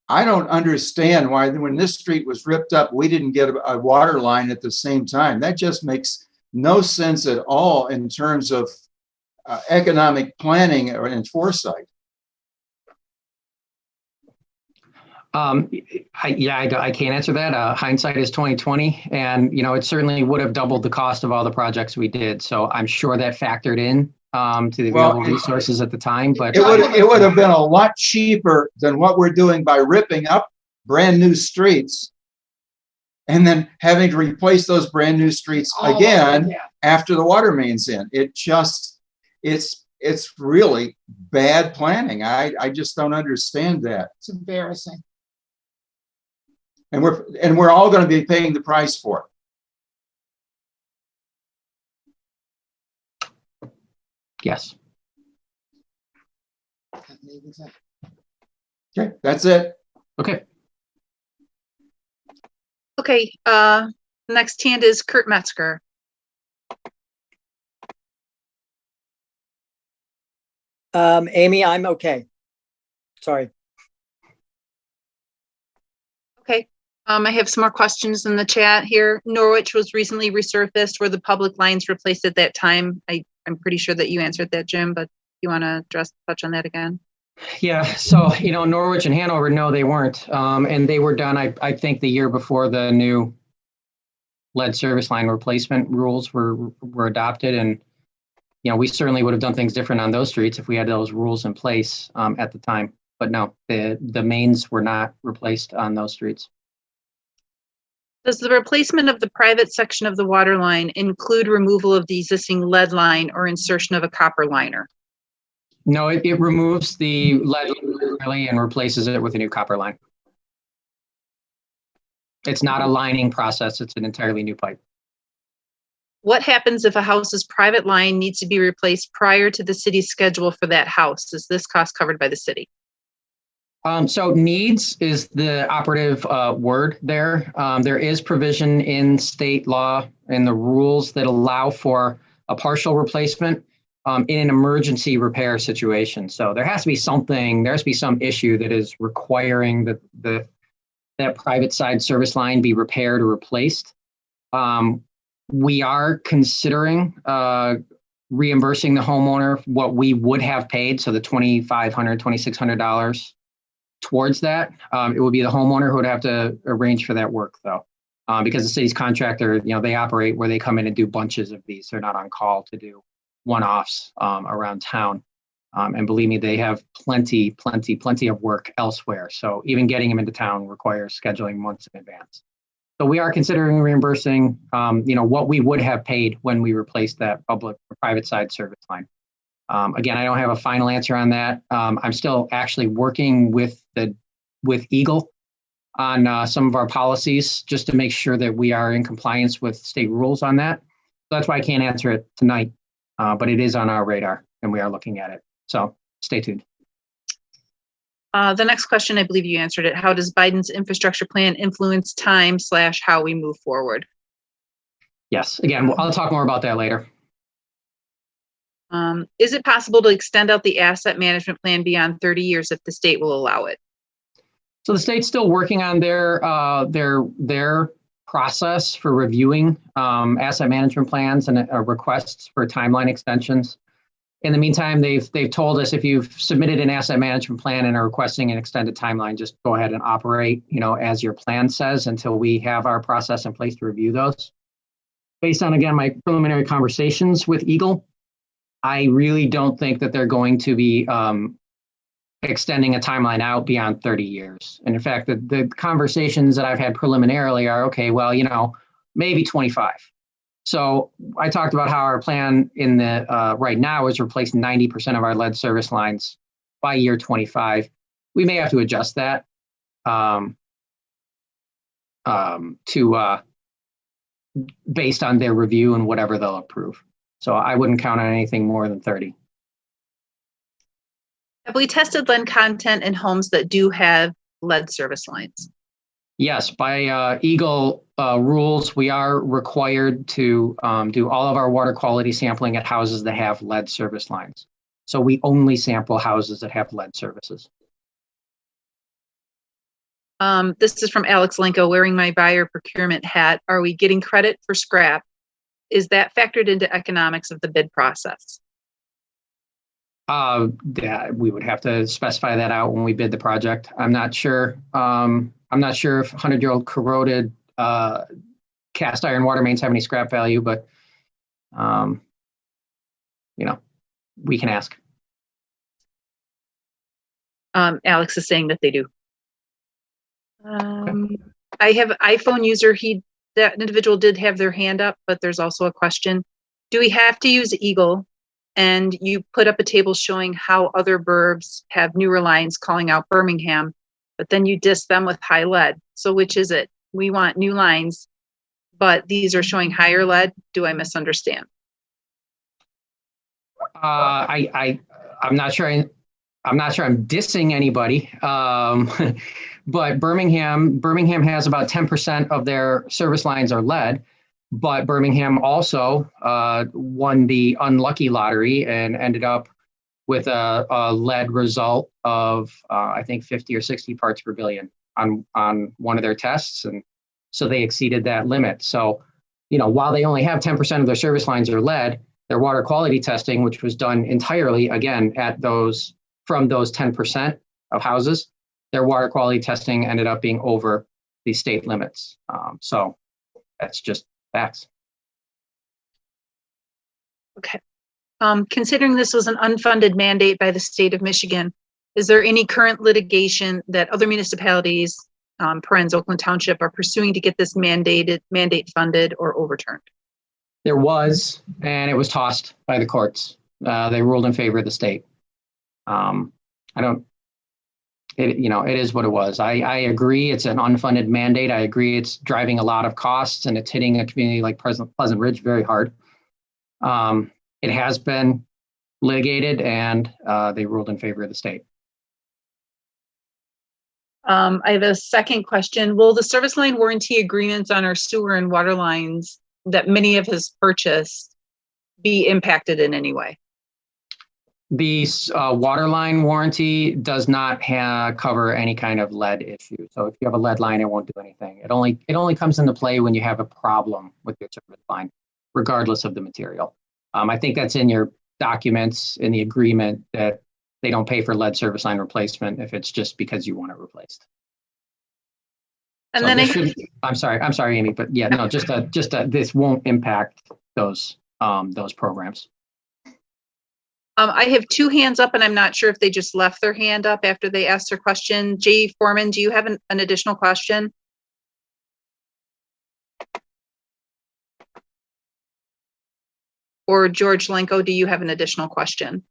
I don't understand why, when this street was ripped up, we didn't get a water line at the same time. That just makes no sense at all in terms of economic planning and foresight. I can't answer that. Hindsight is 2020, and it certainly would have doubled the cost of all the projects we did. So I'm sure that factored in to the available resources at the time. But it would have been a lot cheaper than what we're doing by ripping up brand new streets and then having to replace those brand new streets again after the water main's in. It's really bad planning. I just don't understand that. It's embarrassing. And we're all going to be paying the price for it. Yes. Okay, that's it. Okay. Okay, next hand is Kurt Metzger. Amy, I'm okay. Sorry. Okay, I have some more questions in the chat here. Norwich was recently resurfaced. Were the public lines replaced at that time? I'm pretty sure that you answered that, Jim, but you want to touch on that again? Yeah, so, Norwich and Hanover, no, they weren't. And they were done, I think, the year before the new lead service line replacement rules were adopted. And, we certainly would have done things different on those streets if we had those rules in place at the time. But no, the mains were not replaced on those streets. Does the replacement of the private section of the water line include removal of the existing lead line or insertion of a copper liner? No, it removes the lead line and replaces it with a new copper line. It's not a lining process. It's an entirely new pipe. What happens if a house's private line needs to be replaced prior to the city's schedule for that house? Is this cost covered by the city? So needs is the operative word there. There is provision in state law and the rules that allow for a partial replacement in an emergency repair situation. So there has to be something, there has to be some issue that is requiring that private side service line be repaired or replaced. We are considering reimbursing the homeowner what we would have paid, so the $2,500, $2,600 towards that. It would be the homeowner who would have to arrange for that work, though, because the city's contractor, they operate where they come in and do bunches of these. They're not on call to do one-offs around town. And believe me, they have plenty of work elsewhere. So even getting them into town requires scheduling months in advance. So we are considering reimbursing, what we would have paid when we replaced that public or private side service line. Again, I don't have a final answer on that. I'm still actually working with Eagle on some of our policies just to make sure that we are in compliance with state rules on that. So that's why I can't answer it tonight, but it is on our radar and we are looking at it. So stay tuned. The next question, I believe you answered it. How does Biden's infrastructure plan influence time / how we move forward? Yes, again, I'll talk more about that later. Is it possible to extend out the asset management plan beyond 30 years if the state will allow it? So the state's still working on their process for reviewing asset management plans and requests for timeline extensions. In the meantime, they've told us if you've submitted an asset management plan and are requesting an extended timeline, just go ahead and operate, as your plan says, until we have our process in place to review those. Based on, again, my preliminary conversations with Eagle, I really don't think that they're going to be extending a timeline out beyond 30 years. And in fact, the conversations that I've had preliminarily are, okay, well, maybe 25. So I talked about how our plan in the right now is replace 90% of our lead service lines by year 25. We may have to adjust that to based on their review and whatever they'll approve. So I wouldn't count on anything more than 30. Have we tested lead content in homes that do have lead service lines? Yes, by Eagle rules, we are required to do all of our water quality sampling at houses that have lead service lines. So we only sample houses that have lead services. This is from Alex Lenko, wearing my buyer procurement hat. Are we getting credit for scrap? Is that factored into economics of the bid process? We would have to specify that out when we bid the project. I'm not sure. I'm not sure if 100-year-old corroded cast iron water mains have any scrap value, but we can ask. Alex is saying that they do. I have an iPhone user. That individual did have their hand up, but there's also a question. Do we have to use Eagle? And you put up a table showing how other burbs have newer lines calling out Birmingham, but then you diss them with high lead. So which is it? We want new lines, but these are showing higher lead. Do I misunderstand? I'm not sure. I'm not sure I'm dissing anybody, but Birmingham has about 10% of their service lines are lead. But Birmingham also won the unlucky lottery and ended up with a lead result of, I think, 50 or 60 parts per billion on one of their tests. And so they exceeded that limit. So, while they only have 10% of their service lines are lead, their water quality testing, which was done entirely, again, from those 10% of houses, their water quality testing ended up being over the state limits. So that's just facts. Okay. Considering this was an unfunded mandate by the state of Michigan, is there any current litigation that other municipalities, parens Oakland Township, are pursuing to get this mandate funded or overturned? There was, and it was tossed by the courts. They ruled in favor of the state. It is what it was. I agree it's an unfunded mandate. I agree it's driving a lot of costs and it's hitting a community like Pleasant Ridge very hard. It has been litigated and they ruled in favor of the state. I have a second question. Will the service line warranty agreements on our sewer and water lines that many of us purchased be impacted in any way? The water line warranty does not cover any kind of lead issue. So if you have a lead line, it won't do anything. It only comes into play when you have a problem with your service line, regardless of the material. I think that's in your documents in the agreement that they don't pay for lead service line replacement if it's just because you want it replaced. And so then I'm sorry, Amy, but yeah, no, this won't impact those programs. I have two hands up and I'm not sure if they just left their hand up after they asked their question. Jay Foreman, do you have an additional question? Or George Lenko, do you have an additional question?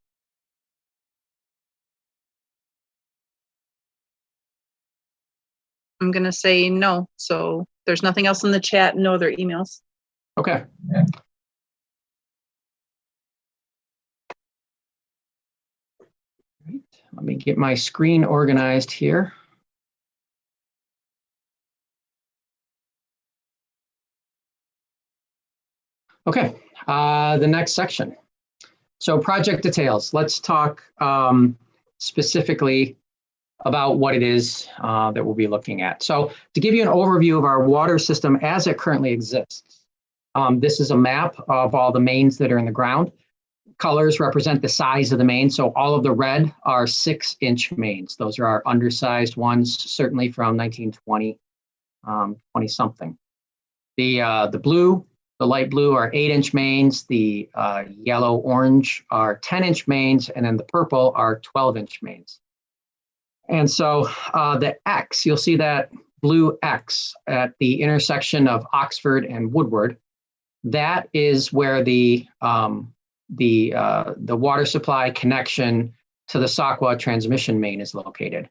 I'm going to say no. So there's nothing else in the chat, no other emails. Okay. Let me get my screen organized here. Okay, the next section. So project details. Let's talk specifically about what it is that we'll be looking at. So to give you an overview of our water system as it currently exists, this is a map of all the mains that are in the ground. colors represent the size of the main. So all of the red are 6-inch mains. Those are our undersized ones, certainly from 1920, 20 something. The blue, the light blue are 8-inch mains. The yellow orange are 10-inch mains, and then the purple are 12-inch mains. And so the X, you'll see that blue X at the intersection of Oxford and Woodward. That is where the water supply connection to the Saukwa transmission main is located.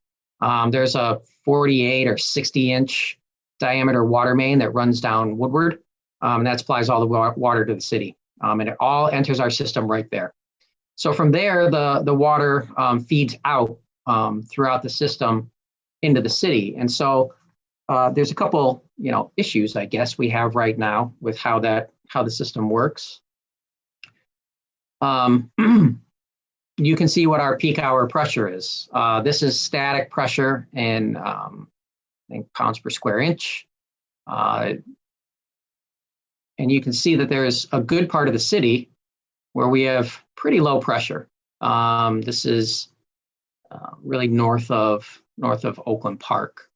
There's a 48 or 60-inch diameter water main that runs down Woodward, and that supplies all the water to the city. And it all enters our system right there. So from there, the water feeds out throughout the system into the city. And so there's a couple, issues, I guess, we have right now with how the system works. You can see what our peak hour pressure is. This is static pressure in I think pounds per square inch. And you can see that there's a good part of the city where we have pretty low pressure. This is really north of Oakland Park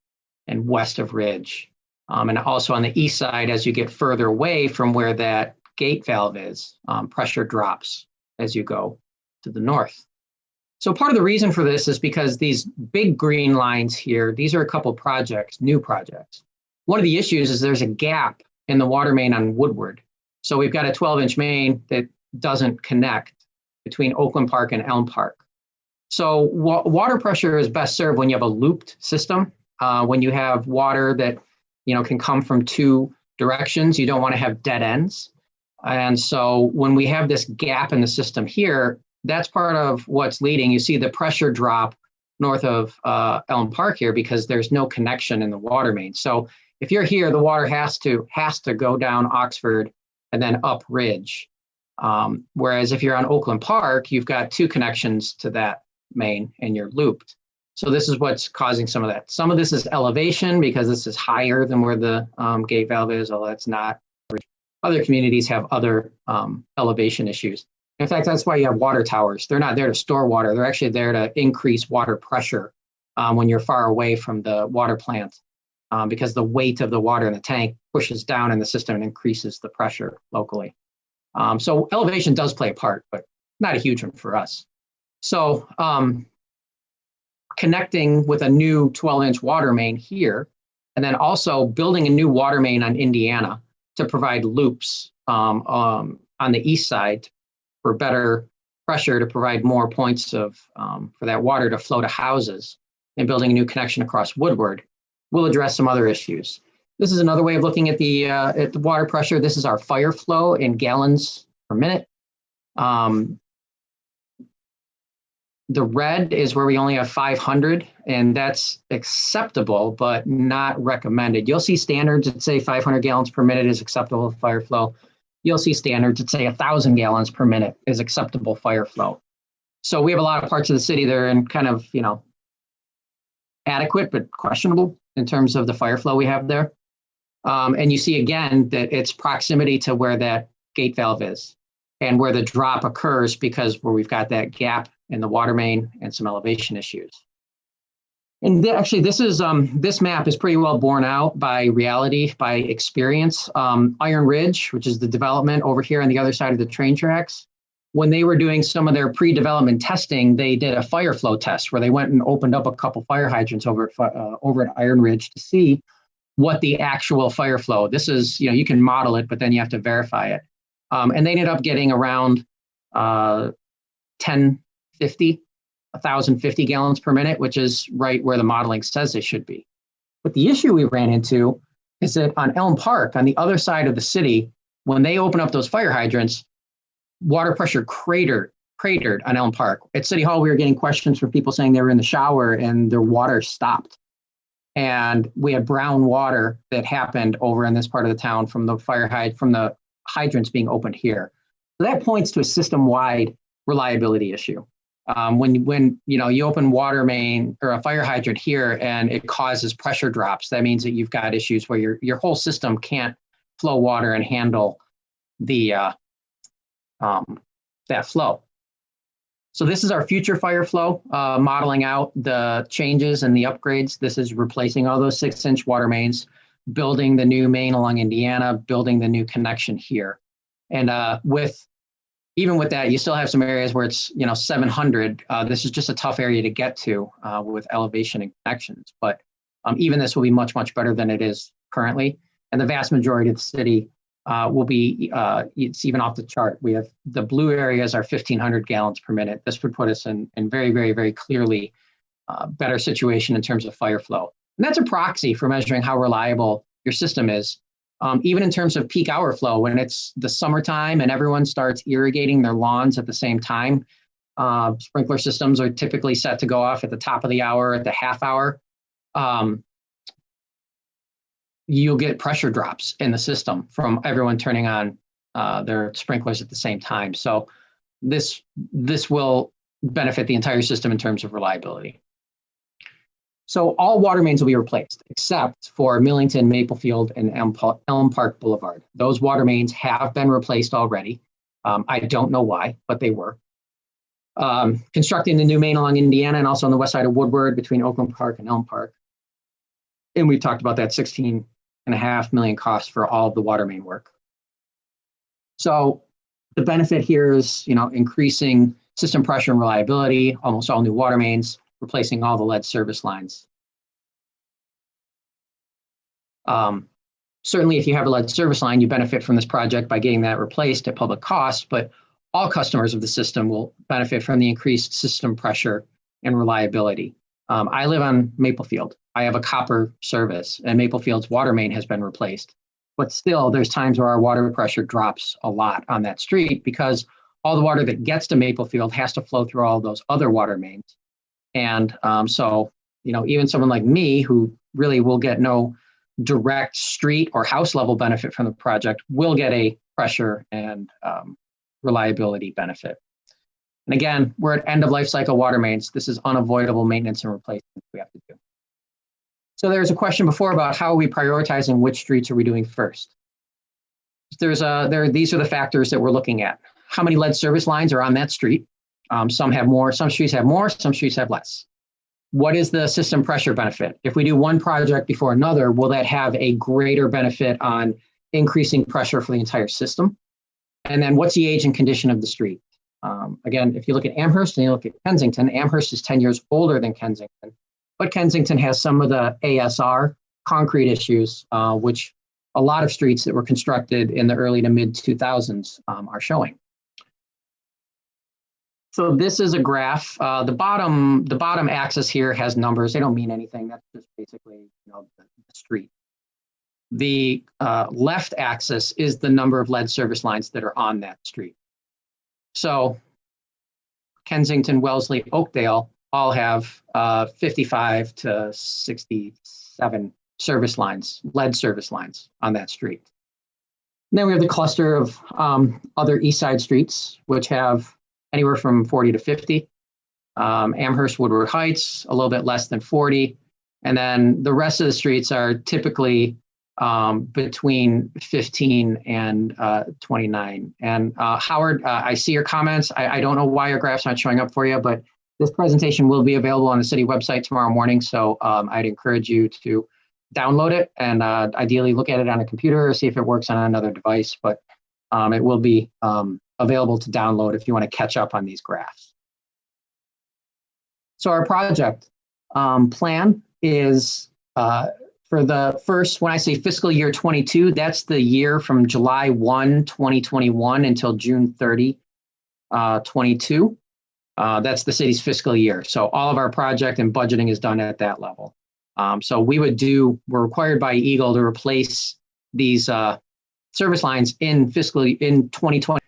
and west of Ridge. And also on the east side, as you get further away from where that gate valve is, pressure drops as you go to the north. So part of the reason for this is because these big green lines here, these are a couple projects, new projects. One of the issues is there's a gap in the water main on Woodward. So we've got a 12-inch main that doesn't connect between Oakland Park and Elm Park. So water pressure is best served when you have a looped system. When you have water that can come from two directions, you don't want to have dead ends. And so when we have this gap in the system here, that's part of what's leading. You see the pressure drop north of Elm Park here because there's no connection in the water main. So if you're here, the water has to go down Oxford and then up Ridge. Whereas if you're on Oakland Park, you've got two connections to that main and you're looped. So this is what's causing some of that. Some of this is elevation because this is higher than where the gate valve is, although it's not. Other communities have other elevation issues. In fact, that's why you have water towers. They're not there to store water. They're actually there to increase water pressure when you're far away from the water plant because the weight of the water in the tank pushes down in the system and increases the pressure locally. So elevation does play a part, but not a huge one for us. So connecting with a new 12-inch water main here, and then also building a new water main on Indiana to provide loops on the east side for better pressure to provide more points of for that water to flow to houses, and building a new connection across Woodward will address some other issues. This is another way of looking at the water pressure. This is our fire flow in gallons per minute. The red is where we only have 500, and that's acceptable, but not recommended. You'll see standards that say 500 gallons per minute is acceptable fire flow. You'll see standards that say 1,000 gallons per minute is acceptable fire flow. So we have a lot of parts of the city that are in kind of, adequate, but questionable in terms of the fire flow we have there. And you see again that it's proximity to where that gate valve is and where the drop occurs because where we've got that gap in the water main and some elevation issues. And actually, this map is pretty well borne out by reality, by experience. Iron Ridge, which is the development over here on the other side of the train tracks, when they were doing some of their pre-development testing, they did a fire flow test where they went and opened up a couple fire hydrants over at Iron Ridge to see what the actual fire flow. This is, you can model it, but then you have to verify it. And they ended up getting around 1,050 gallons per minute, which is right where the modeling says they should be. But the issue we ran into is that on Elm Park, on the other side of the city, when they open up those fire hydrants, water pressure cratered on Elm Park. At City Hall, we were getting questions from people saying they were in the shower and their water stopped. And we had brown water that happened over in this part of the town from the hydrants being opened here. So that points to a system-wide reliability issue. When you open water main or a fire hydrant here and it causes pressure drops, that means that you've got issues where your whole system can't flow water and handle the that flow. So this is our future fire flow, modeling out the changes and the upgrades. This is replacing all those 6-inch water mains, building the new main along Indiana, building the new connection here. And even with that, you still have some areas where it's 700. This is just a tough area to get to with elevation and connections. But even this will be much, much better than it is currently. And the vast majority of the city will be, it's even off the chart. We have the blue areas are 1,500 gallons per minute. This would put us in very, very, very clearly better situation in terms of fire flow. And that's a proxy for measuring how reliable your system is. Even in terms of peak hour flow, when it's the summertime and everyone starts irrigating their lawns at the same time, sprinkler systems are typically set to go off at the top of the hour, at the half hour. You'll get pressure drops in the system from everyone turning on their sprinklers at the same time. So this will benefit the entire system in terms of reliability. So all water mains will be replaced except for Millington, Maplefield, and Elm Park Boulevard. Those water mains have been replaced already. I don't know why, but they were. Constructing the new main along Indiana and also on the west side of Woodward between Oakland Park and Elm Park. And we've talked about that $16.5 million cost for all of the water main work. So the benefit here is, increasing system pressure and reliability, almost all new water mains, replacing all the lead service lines. Certainly, if you have a lead service line, you benefit from this project by getting that replaced at public cost, but all customers of the system will benefit from the increased system pressure and reliability. I live on Maplefield. I have a copper service, and Maplefield's water main has been replaced. But still, there's times where our water pressure drops a lot on that street because all the water that gets to Maplefield has to flow through all those other water mains. And so, even someone like me who really will get no direct street or house level benefit from the project will get a pressure and reliability benefit. And again, we're at end of life cycle water mains. This is unavoidable maintenance and replacement we have to do. So there's a question before about how are we prioritizing which streets are we doing first? These are the factors that we're looking at. How many lead service lines are on that street? Some have more, some streets have more, some streets have less. What is the system pressure benefit? If we do one project before another, will that have a greater benefit on increasing pressure for the entire system? And then what's the age and condition of the street? Again, if you look at Amherst and you look at Kensington, Amherst is 10 years older than Kensington, but Kensington has some of the ASR concrete issues, which a lot of streets that were constructed in the early to mid 2000s are showing. So this is a graph. The bottom axis here has numbers. They don't mean anything. That's just basically the street. The left axis is the number of lead service lines that are on that street. So Kensington, Wellesley, Oakdale all have 55 to 67 service lines, lead service lines on that street. And then we have the cluster of other east side streets, which have anywhere from 40 to 50. Amherst, Woodward Heights, a little bit less than 40. And then the rest of the streets are typically between 15 and 29. And Howard, I see your comments. I don't know why your graph's not showing up for you, but this presentation will be available on the city website tomorrow morning. So I'd encourage you to download it and ideally look at it on a computer or see if it works on another device. But it will be available to download if you want to catch up on these graphs. So our project plan is for the first, when I say fiscal year 22, that's the year from July 1, 2021 until June 30, 22. That's the city's fiscal year. So all of our project and budgeting is done at that level. So we're required by Eagle to replace these service lines in 2020.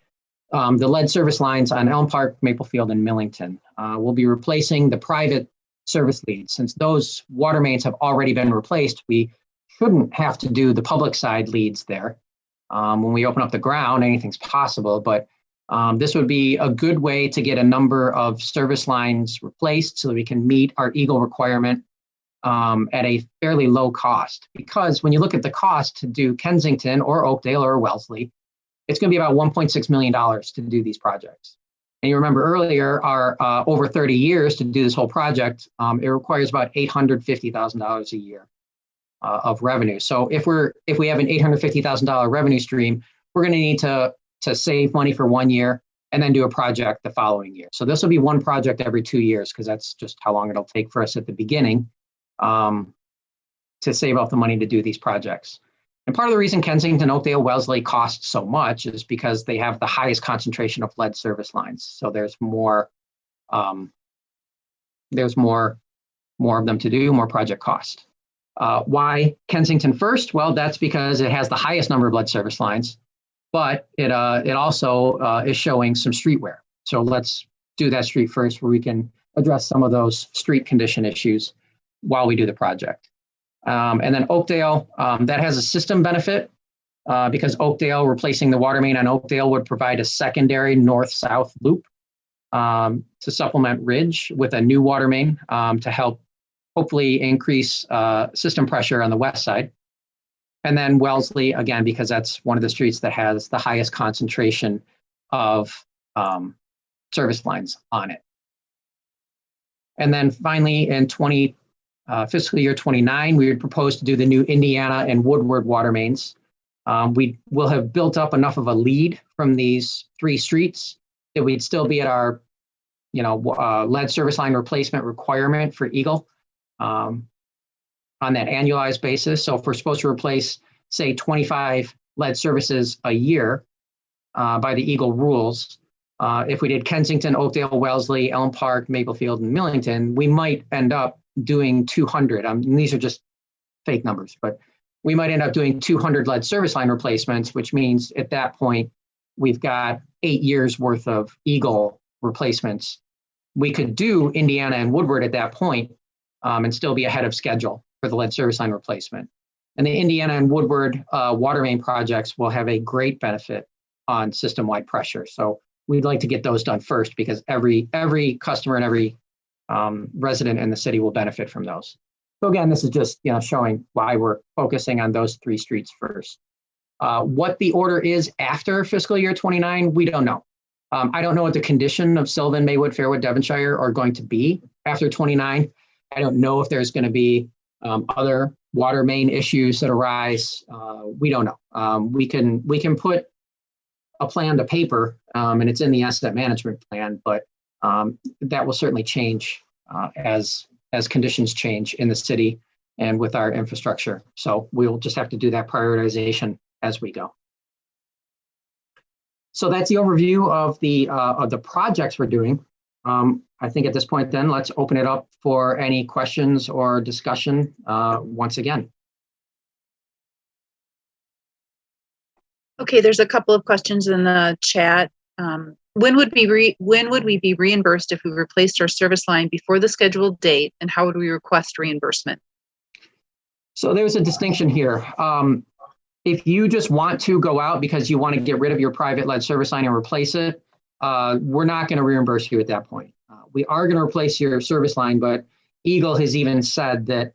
The lead service lines on Elm Park, Maplefield, and Millington. We'll be replacing the private service leads. Since those water mains have already been replaced, we shouldn't have to do the public side leads there. When we open up the ground, anything's possible, but this would be a good way to get a number of service lines replaced so that we can meet our Eagle requirement at a fairly low cost. Because when you look at the cost to do Kensington or Oakdale or Wellesley, it's going to be about $1.6 million to do these projects. And you remember earlier, our over 30 years to do this whole project, it requires about $850,000 a year of revenue. So if we have an $850,000 revenue stream, we're going to need to save money for 1 year and then do a project the following year. So this will be one project every 2 years because that's just how long it'll take for us at the beginning to save up the money to do these projects. And part of the reason Kensington, Oakdale, Wellesley costs so much is because they have the highest concentration of lead service lines. So there's more of them to do, more project cost. Why Kensington first? Well, that's because it has the highest number of lead service lines, but it also is showing some street wear. So let's do that street first where we can address some of those street condition issues while we do the project. And then Oakdale, that has a system benefit because Oakdale, replacing the water main on Oakdale would provide a secondary north-south loop to supplement Ridge with a new water main to help hopefully increase system pressure on the west side. And then Wellesley, again, because that's one of the streets that has the highest concentration of service lines on it. And then finally, in fiscal year 29, we would propose to do the new Indiana and Woodward water mains. We will have built up enough of a lead from these 3 streets that we'd still be at our, lead service line replacement requirement for Eagle on that annualized basis. So if we're supposed to replace, say, 25 lead services a year by the Eagle rules, if we did Kensington, Oakdale, Wellesley, Elm Park, Maplefield, and Millington, we might end up doing 200. And these are just fake numbers, but we might end up doing 200 lead service line replacements, which means at that point, we've got 8 years worth of Eagle replacements. We could do Indiana and Woodward at that point and still be ahead of schedule for the lead service line replacement. And the Indiana and Woodward water main projects will have a great benefit on system-wide pressure. So we'd like to get those done first because every customer and every resident in the city will benefit from those. So again, this is just showing why we're focusing on those 3 streets first. What the order is after fiscal year 29, we don't know. I don't know what the condition of Sylvan, Maywood, Fairwood, Devonshire are going to be after 29. I don't know if there's going to be other water main issues that arise. We don't know. We can put a plan to paper and it's in the asset management plan, but that will certainly change as conditions change in the city and with our infrastructure. So we'll just have to do that prioritization as we go. So that's the overview of the projects we're doing. I think at this point then, let's open it up for any questions or discussion once again. Okay, there's a couple of questions in the chat. When would we be reimbursed if we replaced our service line before the scheduled date, and how would we request reimbursement? So there's a distinction here. If you just want to go out because you want to get rid of your private lead service line and replace it, we're not going to reimburse you at that point. We are going to replace your service line, but Eagle has even said that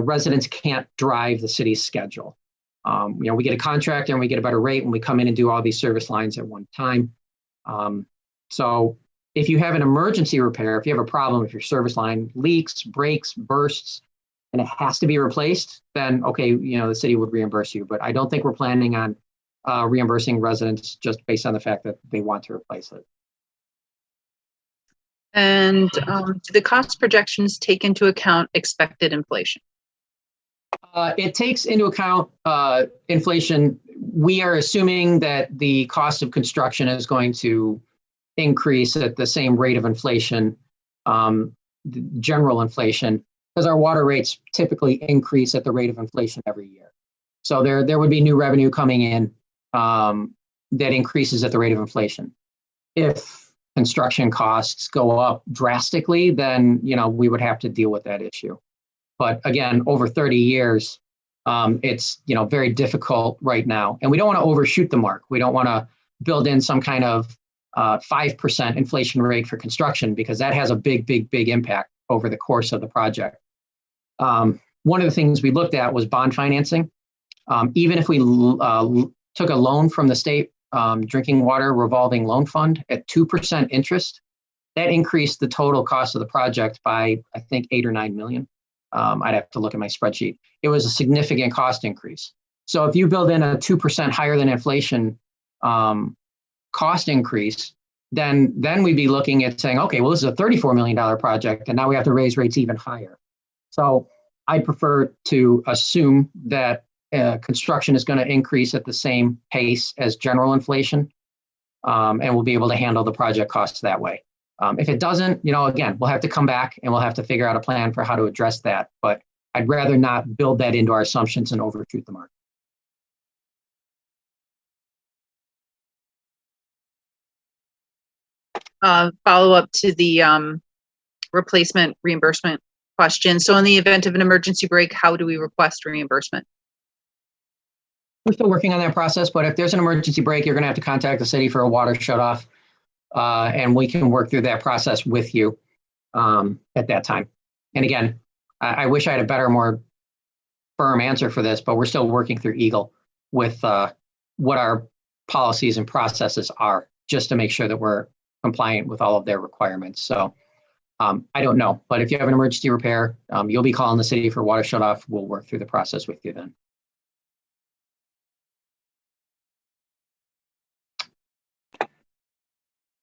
residents can't drive the city's schedule. We get a contract and we get a better rate when we come in and do all these service lines at one time. So if you have an emergency repair, if you have a problem, if your service line leaks, breaks, bursts, and it has to be replaced, then okay, the city would reimburse you. But I don't think we're planning on reimbursing residents just based on the fact that they want to replace it. And do the cost projections take into account expected inflation? It takes into account inflation. We are assuming that the cost of construction is going to increase at the same rate of inflation, general inflation, because our water rates typically increase at the rate of inflation every year. So there would be new revenue coming in that increases at the rate of inflation. If construction costs go up drastically, then we would have to deal with that issue. But again, over 30 years, it's very difficult right now, and we don't want to overshoot the mark. We don't want to build in some kind of 5% inflation rate for construction because that has a big impact over the course of the project. One of the things we looked at was bond financing. Even if we took a loan from the state drinking water revolving loan fund at 2% interest. That increased the total cost of the project by, I think, 8 or 9 million. I'd have to look at my spreadsheet. It was a significant cost increase. So if you build in a 2% higher than inflation cost increase, then we'd be looking at saying, okay, well, this is a $34 million project, and now we have to raise rates even higher. So I prefer to assume that construction is going to increase at the same pace as general inflation, and we'll be able to handle the project costs that way. If it doesn't, again, we'll have to come back and we'll have to figure out a plan for how to address that. But I'd rather not build that into our assumptions and overshoot the mark. Follow up to the replacement reimbursement question. So in the event of an emergency break, how do we request reimbursement? We're still working on that process, but if there's an emergency break, you're going to have to contact the city for a water shutoff, and we can work through that process with you at that time. And again, I wish I had a better, more firm answer for this, but we're still working through Eagle with what our policies and processes are, just to make sure that we're compliant with all of their requirements. So I don't know, but if you have an emergency repair, you'll be calling the city for water shutoff. We'll work through the process with you then.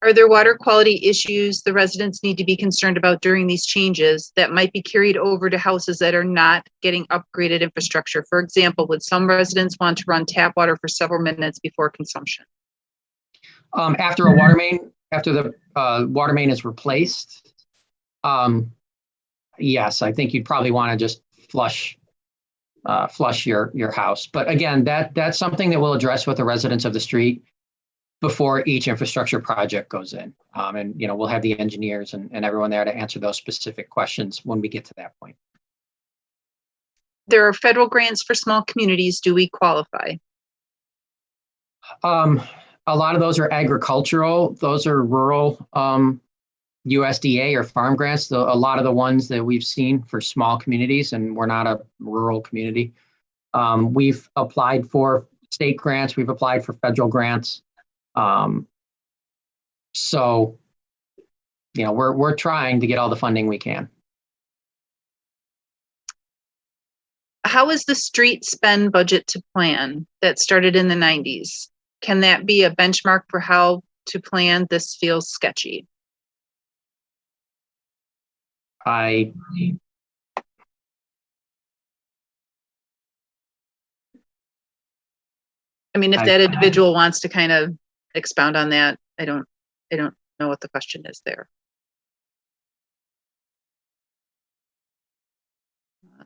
Are there water quality issues the residents need to be concerned about during these changes that might be carried over to houses that are not getting upgraded infrastructure? For example, would some residents want to run tap water for several minutes before consumption? After the water main is replaced, yes, I think you'd probably want to just flush your house. But again, that's something that we'll address with the residents of the street before each infrastructure project goes in. And we'll have the engineers and everyone there to answer those specific questions when we get to that point. There are federal grants for small communities. Do we qualify? A lot of those are agricultural. Those are rural USDA or farm grants. A lot of the ones that we've seen for small communities, and we're not a rural community. We've applied for state grants. We've applied for federal grants. So, we're trying to get all the funding we can. How is the street spend budget to plan that started in the 90s? Can that be a benchmark for how to plan? This feels sketchy. I mean, if that individual wants to kind of expound on that, I don't know what the question is there.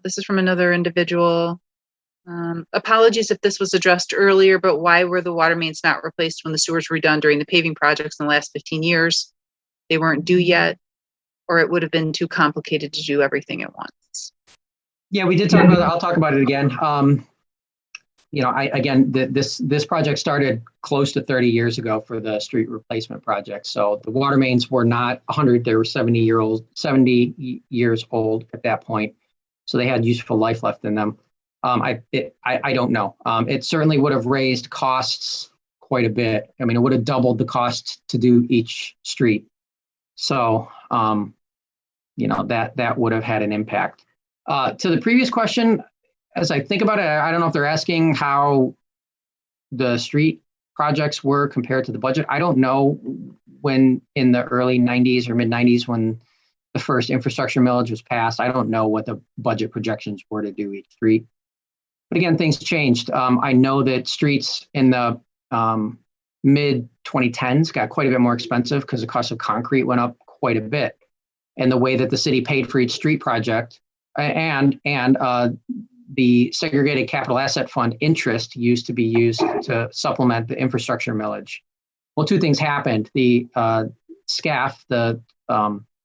This is from another individual. Apologies if this was addressed earlier, but why were the water mains not replaced when the sewers were done during the paving projects in the last 15 years? They weren't due yet, or it would have been too complicated to do everything at once. Yeah, we did talk about it. I'll talk about it again. This project started close to 30 years ago for the street replacement project. So the water mains were not 100; they were 70 years old at that point. So they had useful life left in them. I don't know. It certainly would have raised costs quite a bit. I mean, it would have doubled the cost to do each street. So, that would have had an impact. To the previous question, as I think about it, I don't know if they're asking how the street projects were compared to the budget. I don't know when in the early 90s or mid 90s when the first infrastructure millage was passed. I don't know what the budget projections were to do each street. But again, things changed. I know that streets in the mid 2010s got quite a bit more expensive because the cost of concrete went up quite a bit. And the way that the city paid for each street project and the segregated capital asset fund interest used to be used to supplement the infrastructure millage. Well, two things happened. The SCAF, the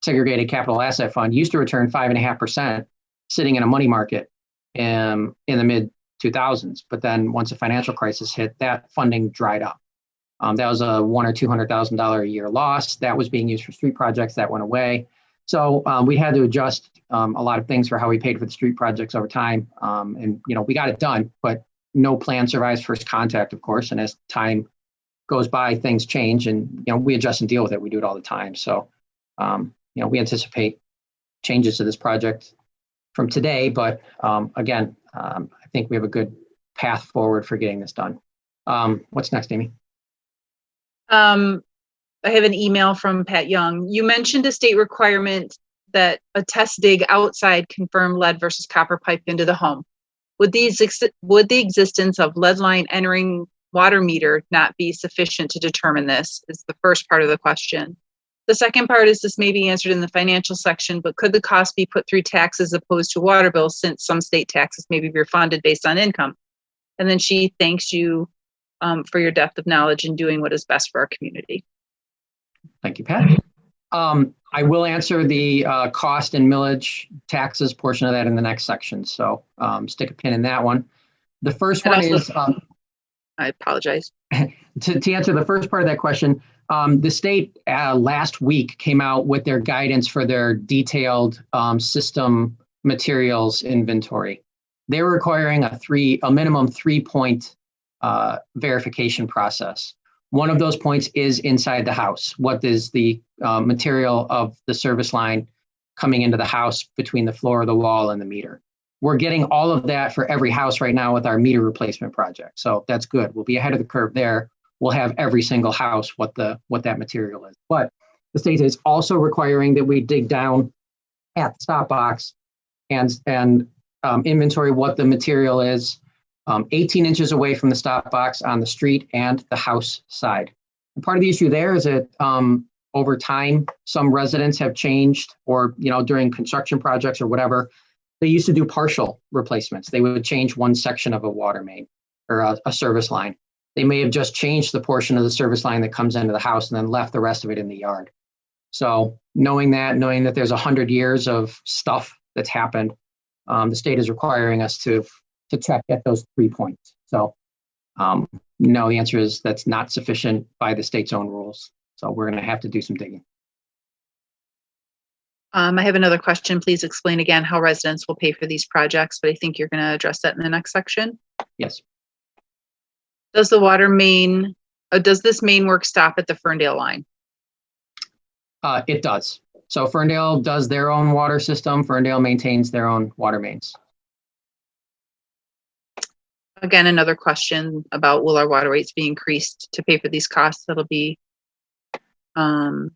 segregated capital asset fund, used to return 5.5% sitting in a money market in the mid 2000s. But then once the financial crisis hit, that funding dried up. That was a $100,000 or $200,000 a year loss. That was being used for street projects. That went away. So we had to adjust a lot of things for how we paid for the street projects over time. And we got it done, but no plan survives first contact, of course. And as time goes by, things change, and we adjust and deal with it. We do it all the time. So we anticipate changes to this project from today, but again, I think we have a good path forward for getting this done. What's next, Amy? I have an email from Pat Young. You mentioned a state requirement that a test dig outside confirm lead versus copper pipe into the home. Would the existence of lead line entering water meter not be sufficient to determine this? Is the first part of the question. The second part is, this may be answered in the financial section, but could the cost be put through taxes opposed to water bills, since some state taxes may be refunded based on income? And then she thanks you for your depth of knowledge in doing what is best for our community. Thank you, Pat. I will answer the cost and millage taxes portion of that in the next section. So stick a pin in that one. The first one is... I apologize. To answer the first part of that question, the state last week came out with their guidance for their detailed system materials inventory. They were requiring a minimum 3-point verification process. One of those points is inside the house. What is the material of the service line coming into the house between the floor of the wall and the meter? We're getting all of that for every house right now with our meter replacement project. So that's good. We'll be ahead of the curve there. We'll have every single house what that material is. But the state is also requiring that we dig down at the stop box and inventory what the material is 18 inches away from the stop box on the street and the house side. And part of the issue there is that over time, some residents have changed, or during construction projects or whatever, they used to do partial replacements. They would change one section of a water main or a service line. They may have just changed the portion of the service line that comes into the house and then left the rest of it in the yard. So knowing that there's 100 years of stuff that's happened, the state is requiring us to check at those 3 points. So no, the answer is that's not sufficient by the state's own rules. So we're going to have to do some digging. I have another question. Please explain again how residents will pay for these projects, but I think you're going to address that in the next section. Yes. Does this main work stop at the Ferndale line? It does. So Ferndale does their own water system. Ferndale maintains their own water mains. Again, another question about, will our water rates be increased to pay for these costs? That'll be, will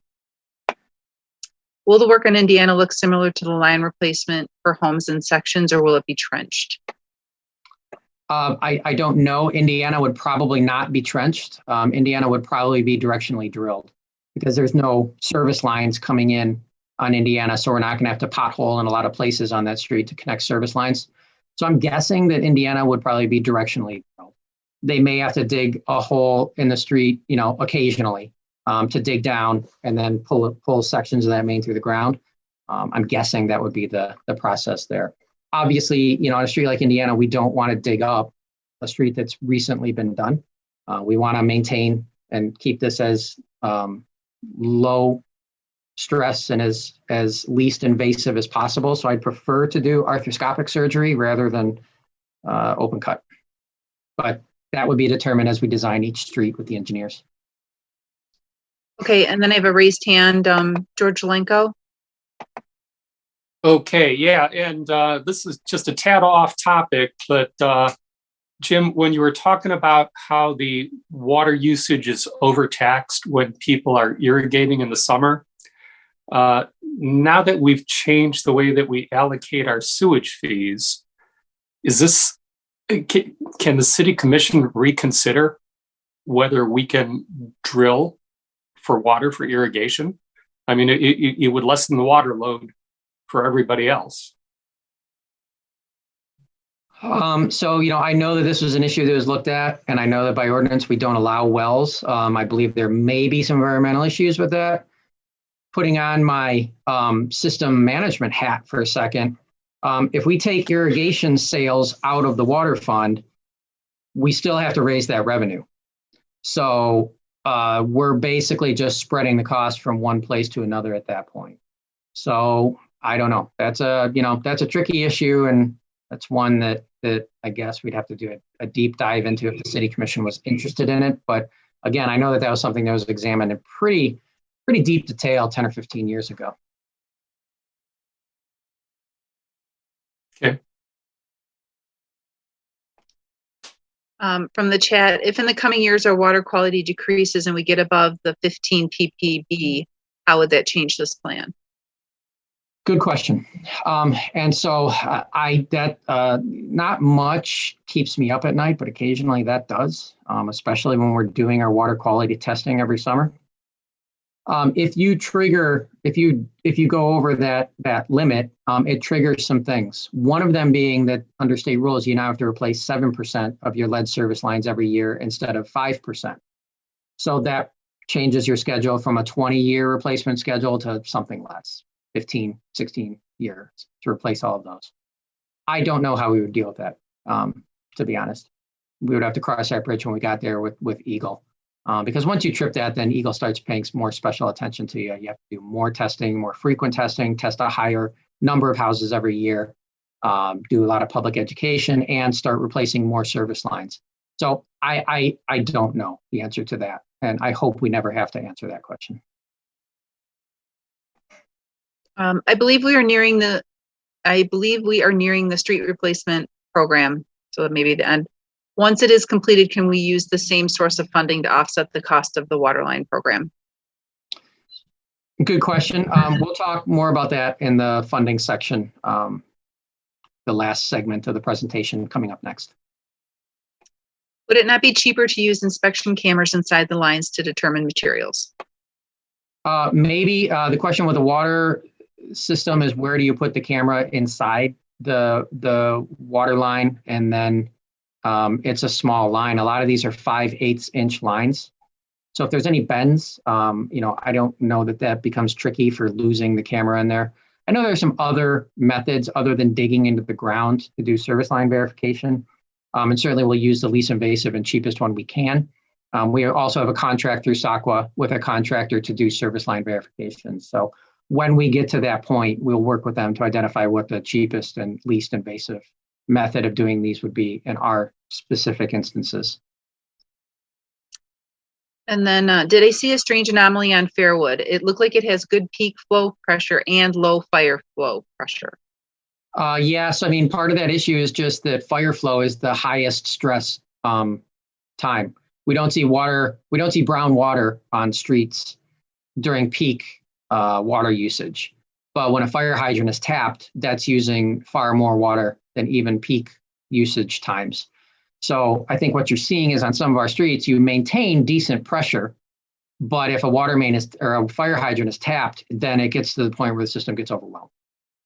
the work in Indiana look similar to the line replacement for homes in sections, or will it be trenched? I don't know. Indiana would probably not be trenched. Indiana would probably be directionally drilled because there's no service lines coming in on Indiana. So we're not going to have to pothole in a lot of places on that street to connect service lines. So I'm guessing that Indiana would probably be directionally drilled. They may have to dig a hole in the street, occasionally to dig down and then pull sections of that main through the ground. I'm guessing that would be the process there. Obviously, on a street like Indiana, we don't want to dig up a street that's recently been done. We want to maintain and keep this as low stress and as least invasive as possible. So I'd prefer to do arthroscopic surgery rather than open cut. But that would be determined as we design each street with the engineers. Okay, and then I have a raised hand, George Lenko. Okay, yeah, and this is just a tad off topic, but Jim, when you were talking about how the water usage is overtaxed when people are irrigating in the summer, now that we've changed the way that we allocate our sewage fees, can the city commission reconsider whether we can drill for water for irrigation? I mean, it would lessen the water load for everybody else. So, I know that this was an issue that was looked at, and I know that by ordinance, we don't allow wells. I believe there may be some environmental issues with that. Putting on my system management hat for a second, if we take irrigation sales out of the water fund, we still have to raise that revenue. So we're basically just spreading the cost from one place to another at that point. So I don't know. That's a tricky issue, and that's one that I guess we'd have to do a deep dive into if the city commission was interested in it. But again, I know that that was something that was examined in pretty deep detail 10 or 15 years ago. Okay. From the chat, if in the coming years our water quality decreases and we get above the 15 ppb, how would that change this plan? Good question. And so not much keeps me up at night, but occasionally that does, especially when we're doing our water quality testing every summer. If you go over that limit, it triggers some things. One of them being that under state rules, you now have to replace 7% of your lead service lines every year instead of 5%. So that changes your schedule from a 20-year replacement schedule to something less, 15, 16 years to replace all of those. I don't know how we would deal with that, to be honest. We would have to cross that bridge when we got there with Eagle. Because once you trip that, then Eagle starts paying more special attention to you. You have to do more testing, more frequent testing, test a higher number of houses every year, do a lot of public education, and start replacing more service lines. So I don't know the answer to that, and I hope we never have to answer that question. I believe we are nearing the street replacement program, so maybe the end. Once it is completed, can we use the same source of funding to offset the cost of the waterline program? Good question. We'll talk more about that in the funding section, the last segment of the presentation coming up next. Would it not be cheaper to use inspection cameras inside the lines to determine materials? Maybe. The question with the water system is, where do you put the camera inside the water line? And then it's a small line. A lot of these are 5/8 inch lines. So if there's any bends, I don't know that becomes tricky for losing the camera in there. I know there's some other methods other than digging into the ground to do service line verification. And certainly we'll use the least invasive and cheapest one we can. We also have a contract through SACWA with a contractor to do service line verification. So when we get to that point, we'll work with them to identify what the cheapest and least invasive method of doing these would be in our specific instances. And then did I see a strange anomaly on Fairwood? It looked like it has good peak flow pressure and low fire flow pressure. Yes, I mean, part of that issue is just that fire flow is the highest stress time. We don't see brown water on streets during peak water usage. But when a fire hydrant is tapped, that's using far more water than even peak usage times. So I think what you're seeing is on some of our streets, you maintain decent pressure, but if a water main or a fire hydrant is tapped, then it gets to the point where the system gets overwhelmed.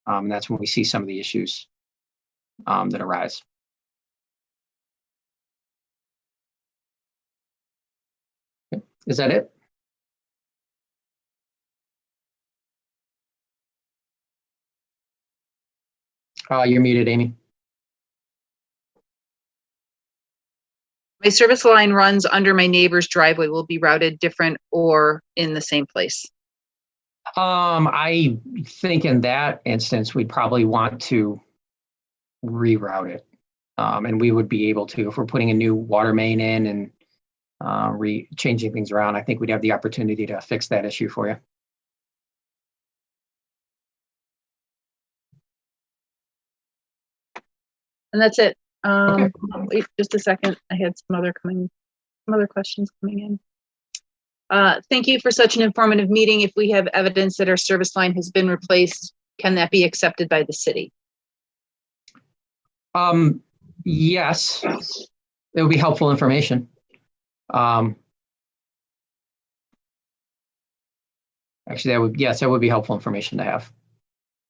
And that's when we see some of the issues that arise. Okay. Is that it? You're muted, Amy. My service line runs under my neighbor's driveway. Will be routed different or in the same place? I think in that instance, we'd probably want to reroute it. And we would be able to, if we're putting a new water main in and changing things around, I think we'd have the opportunity to fix that issue for you. And that's it. Okay. Wait just a second. I had some other questions coming in. Thank you for such an informative meeting. If we have evidence that our service line has been replaced, can that be accepted by the city? Yes, it would be helpful information. Actually, that would be helpful information to have.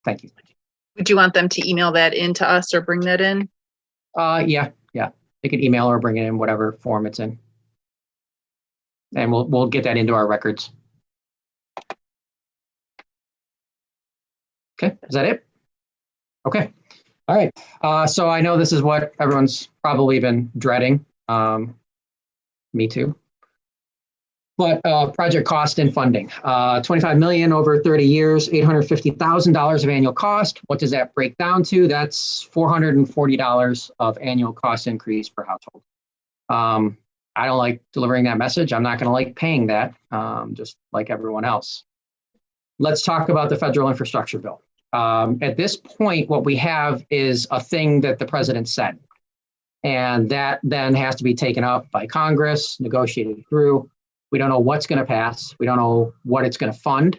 Thank you. Would you want them to email that in to us or bring that in? Yeah. They could email or bring it in whatever form it's in. And we'll get that into our records. Okay, is that it? Okay, all right. So I know this is what everyone's probably been dreading. Me too. But project cost and funding, $25 million over 30 years, $850,000 of annual cost. What does that break down to? That's $440 of annual cost increase per household. I don't like delivering that message. I'm not going to like paying that, just like everyone else. Let's talk about the federal infrastructure bill. At this point, what we have is a thing that the president said, and that then has to be taken up by Congress, negotiated through. We don't know what's going to pass. We don't know what it's going to fund.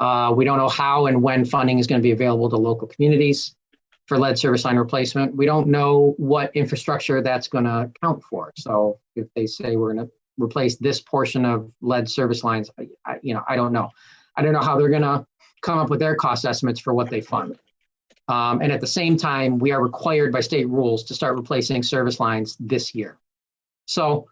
We don't know how and when funding is going to be available to local communities for lead service line replacement. We don't know what infrastructure that's going to count for. So if they say we're going to replace this portion of lead service lines, I don't know. I don't know how they're going to come up with their cost estimates for what they fund. And at the same time, we are required by state rules to start replacing service lines this year. So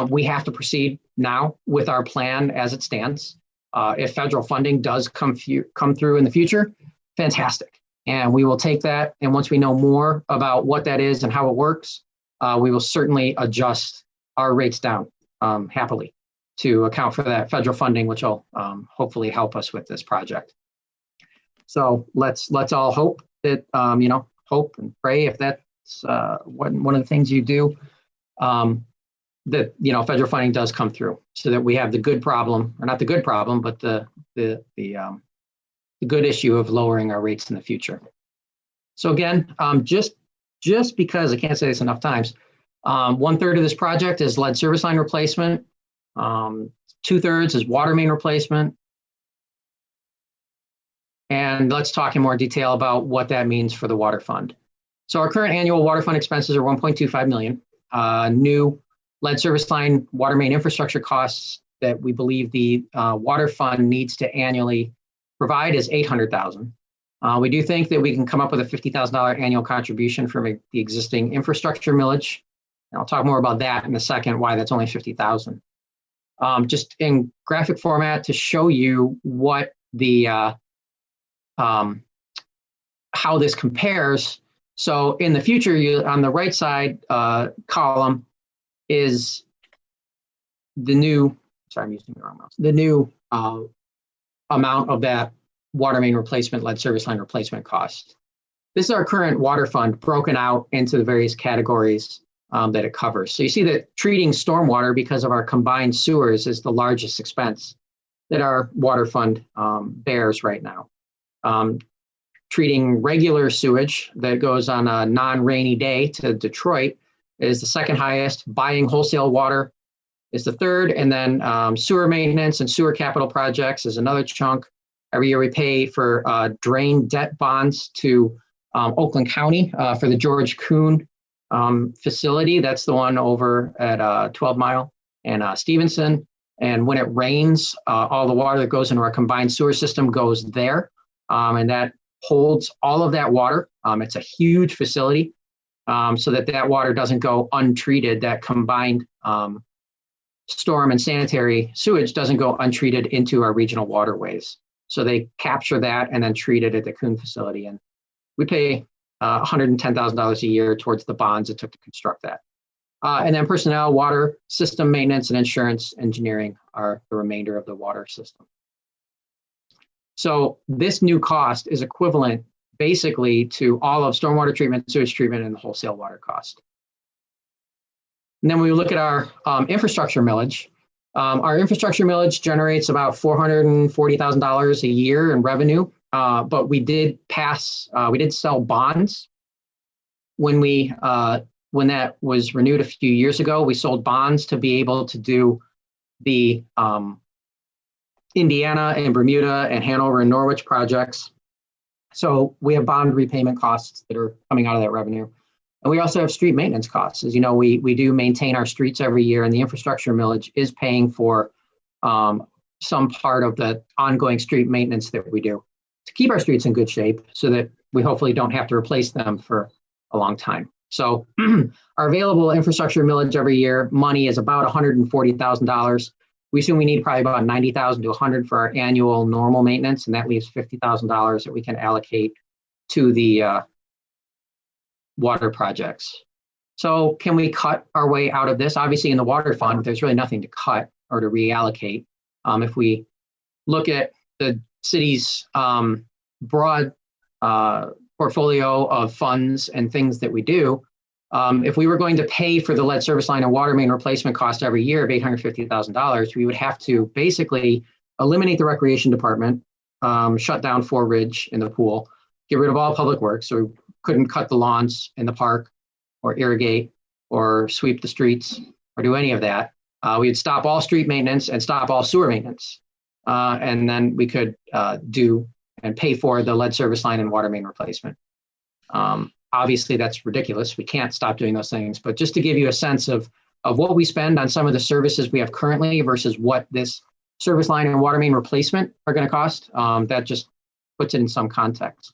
we have to proceed now with our plan as it stands. If federal funding does come through in the future, fantastic. And we will take that. And once we know more about what that is and how it works, we will certainly adjust our rates down happily to account for that federal funding, which will hopefully help us with this project. So let's all hope that, hope and pray if that's one of the things you do, that, federal funding does come through so that we have the good problem, or not the good problem, but the good issue of lowering our rates in the future. So again, just because I can't say this enough times, 1/3 of this project is lead service line replacement. 2/3 is water main replacement. And let's talk in more detail about what that means for the water fund. So our current annual water fund expenses are $1.25 million. New lead service line water main infrastructure costs that we believe the water fund needs to annually provide is $800,000. We do think that we can come up with a $50,000 annual contribution from the existing infrastructure millage. And I'll talk more about that in a second, why that's only $50,000. Just in graphic format to show you what the how this compares. So in the future, on the right side column is the new, sorry, I'm using the wrong mouse, the new amount of that water main replacement, lead service line replacement cost. This is our current water fund broken out into the various categories that it covers. So you see that treating stormwater because of our combined sewers is the largest expense that our water fund bears right now. Treating regular sewage that goes on a non-rainy day to Detroit is the second highest. Buying wholesale water is the third. And then sewer maintenance and sewer capital projects is another chunk. Every year we pay for drain debt bonds to Oakland County for the George Kuhn facility. That's the one over at 12 Mile and Stevenson. And when it rains, all the water that goes into our combined sewer system goes there. And that holds all of that water. It's a huge facility so that water doesn't go untreated. That combined storm and sanitary sewage doesn't go untreated into our regional waterways. So they capture that and then treat it at the Kuhn facility. And we pay $110,000 a year towards the bonds it took to construct that. And then personnel, water system maintenance, and insurance engineering are the remainder of the water system. So this new cost is equivalent basically to all of stormwater treatment, sewage treatment, and the wholesale water cost. And then when we look at our infrastructure millage, our infrastructure millage generates about $440,000 a year in revenue, but we did sell bonds when that was renewed a few years ago. We sold bonds to be able to do the Indiana and Bermuda and Hanover and Norwich projects. So we have bond repayment costs that are coming out of that revenue. And we also have street maintenance costs. As you know, we do maintain our streets every year, and the infrastructure millage is paying for some part of the ongoing street maintenance that we do to keep our streets in good shape so that we hopefully don't have to replace them for a long time. So our available infrastructure millage every year, money is about $140,000. We assume we need probably about $90,000 to $100,000 for our annual normal maintenance, and that leaves $50,000 that we can allocate to the water projects. So can we cut our way out of this? Obviously, in the water fund, there's really nothing to cut or to reallocate. If we look at the city's broad portfolio of funds and things that we do, If we were going to pay for the lead service line and water main replacement cost every year of $850,000, we would have to basically eliminate the recreation department, shut down Fort Ridge in the pool, get rid of all public works. So we couldn't cut the lawns in the park or irrigate or sweep the streets or do any of that. We'd stop all street maintenance and stop all sewer maintenance. And then we could do and pay for the lead service line and water main replacement. Obviously, that's ridiculous. We can't stop doing those things. But just to give you a sense of what we spend on some of the services we have currently versus what this service line and water main replacement are going to cost, that just puts it in some context.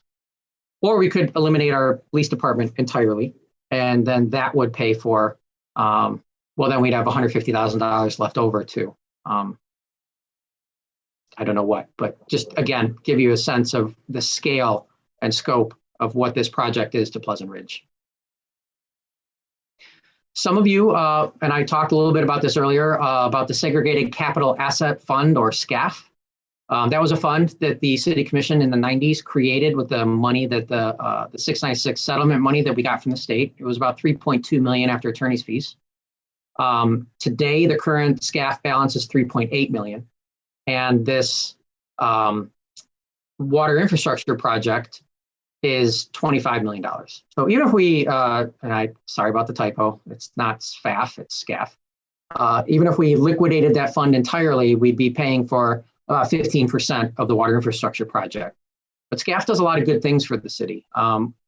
Or we could eliminate our police department entirely, and then that would pay for, well, then we'd have $150,000 left over to, I don't know what, but just again, give you a sense of the scale and scope of what this project is to Pleasant Ridge. Some of you, and I talked a little bit about this earlier, about the Segregated Capital Asset Fund, or SCAF. That was a fund that the City Commission in the 90s created with the money that the 696 settlement money that we got from the state. It was about $3.2 million after attorney's fees. Today, the current SCAF balance is $3.8 million. And this water infrastructure project is $25 million. So even if we, sorry about the typo, it's not SFAF, it's SCAF. Even if we liquidated that fund entirely, we'd be paying for 15% of the water infrastructure project. But SCAF does a lot of good things for the city.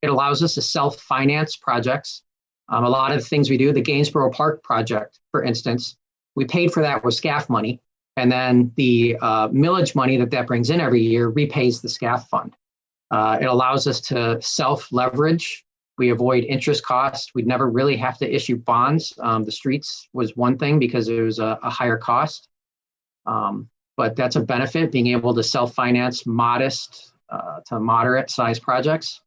It allows us to self-finance projects. A lot of the things we do, the Gainsborough Park project, for instance, we paid for that with SCAF money. And then the millage money that brings in every year repays the SCAF fund. It allows us to self-leverage. We avoid interest costs. We'd never really have to issue bonds. The streets was one thing because it was a higher cost. But that's a benefit, being able to self-finance modest to moderate size projects.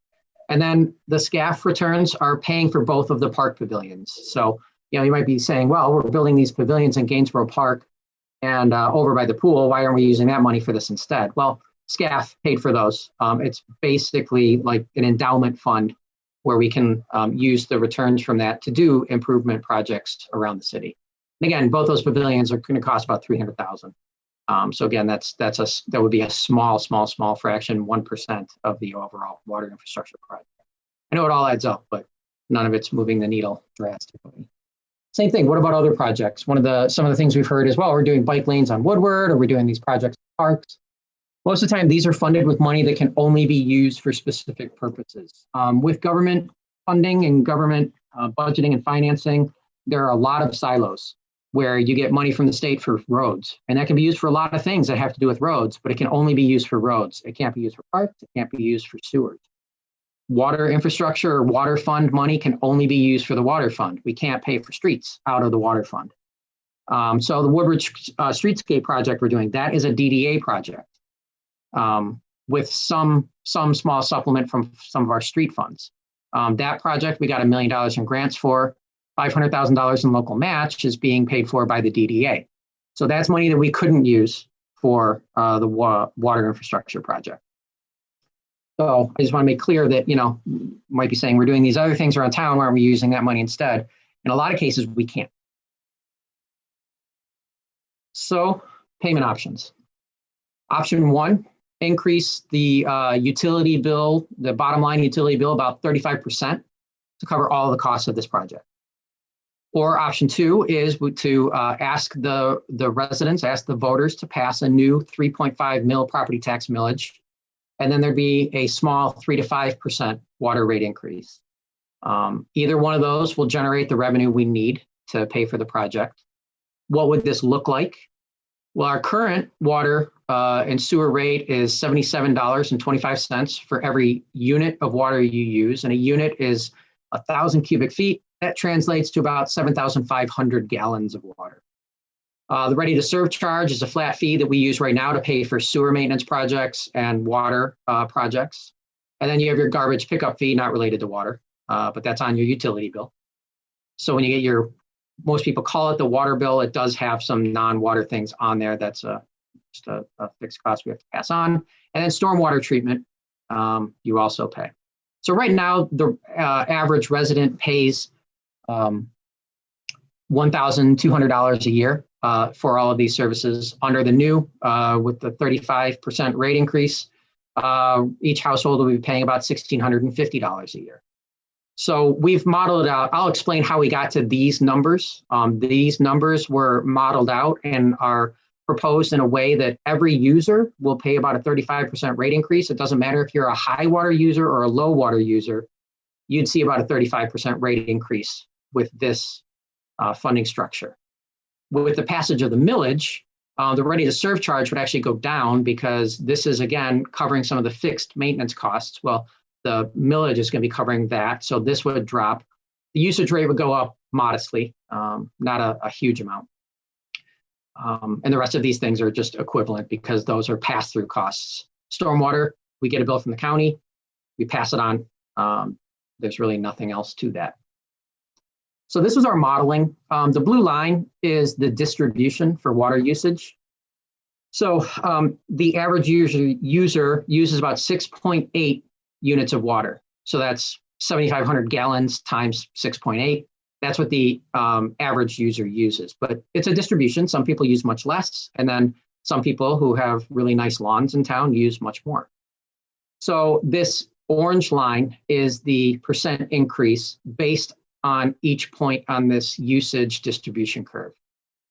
And then the SCAF returns are paying for both of the park pavilions. So, you might be saying, well, we're building these pavilions in Gainsborough Park and over by the pool. Why aren't we using that money for this instead? Well, SCAF paid for those. It's basically like an endowment fund where we can use the returns from that to do improvement projects around the city. And again, both those pavilions are going to cost about $300,000. So again, that would be a small fraction, 1% of the overall water infrastructure project. I know it all adds up, but none of it's moving the needle drastically. Same thing. What about other projects? Some of the things we've heard is, well, we're doing bike lanes on Woodward, or we're doing these projects in parks. Most of the time, these are funded with money that can only be used for specific purposes. With government funding and government budgeting and financing, there are a lot of silos where you get money from the state for roads. And that can be used for a lot of things that have to do with roads, but it can only be used for roads. It can't be used for parks. It can't be used for sewers. Water infrastructure or water fund money can only be used for the water fund. We can't pay for streets out of the water fund. So the Woodbridge Streetscape project we're doing, that is a DDA project with some small supplement from some of our street funds. That project, we got $1 million in grants for. $500,000 in local match is being paid for by the DDA. So that's money that we couldn't use for the water infrastructure project. So I just want to make clear that, might be saying we're doing these other things around town. Why aren't we using that money instead? In a lot of cases, we can't. So payment options. Option one, increase the utility bill, the bottom line utility bill, about 35% to cover all the costs of this project. Or option two is to ask the residents, ask the voters to pass a new 3.5 mil property tax millage. And then there'd be a small 3 to 5% water rate increase. Either one of those will generate the revenue we need to pay for the project. What would this look like? Well, our current water and sewer rate is $77.25 for every unit of water you use. And a unit is 1,000 cubic feet. That translates to about 7,500 gallons of water. The ready to serve charge is a flat fee that we use right now to pay for sewer maintenance projects and water projects. And then you have your garbage pickup fee, not related to water, but that's on your utility bill. So when you get most people call it the water bill, it does have some non-water things on there. That's just a fixed cost we have to pass on. And then stormwater treatment, you also pay. So right now, the average resident pays $1,200 a year for all of these services. Under the new, with the 35% rate increase, each household will be paying about $1,650 a year. So we've modeled it out. I'll explain how we got to these numbers. These numbers were modeled out and are proposed in a way that every user will pay about a 35% rate increase. It doesn't matter if you're a high water user or a low water user, you'd see about a 35% rate increase with this funding structure. With the passage of the millage, the ready to serve charge would actually go down because this is, again, covering some of the fixed maintenance costs. Well, the millage is going to be covering that. So this would drop. The usage rate would go up modestly, not a huge amount. And the rest of these things are just equivalent because those are pass-through costs. Stormwater, we get a bill from the county, we pass it on. There's really nothing else to that. So this is our modeling. The blue line is the distribution for water usage. So the average user uses about 6.8 units of water. So that's 7,500 gallons times 6.8. That's what the average user uses. But it's a distribution. Some people use much less. And then some people who have really nice lawns in town use much more. So this orange line is the percent increase based on each point on this usage distribution curve.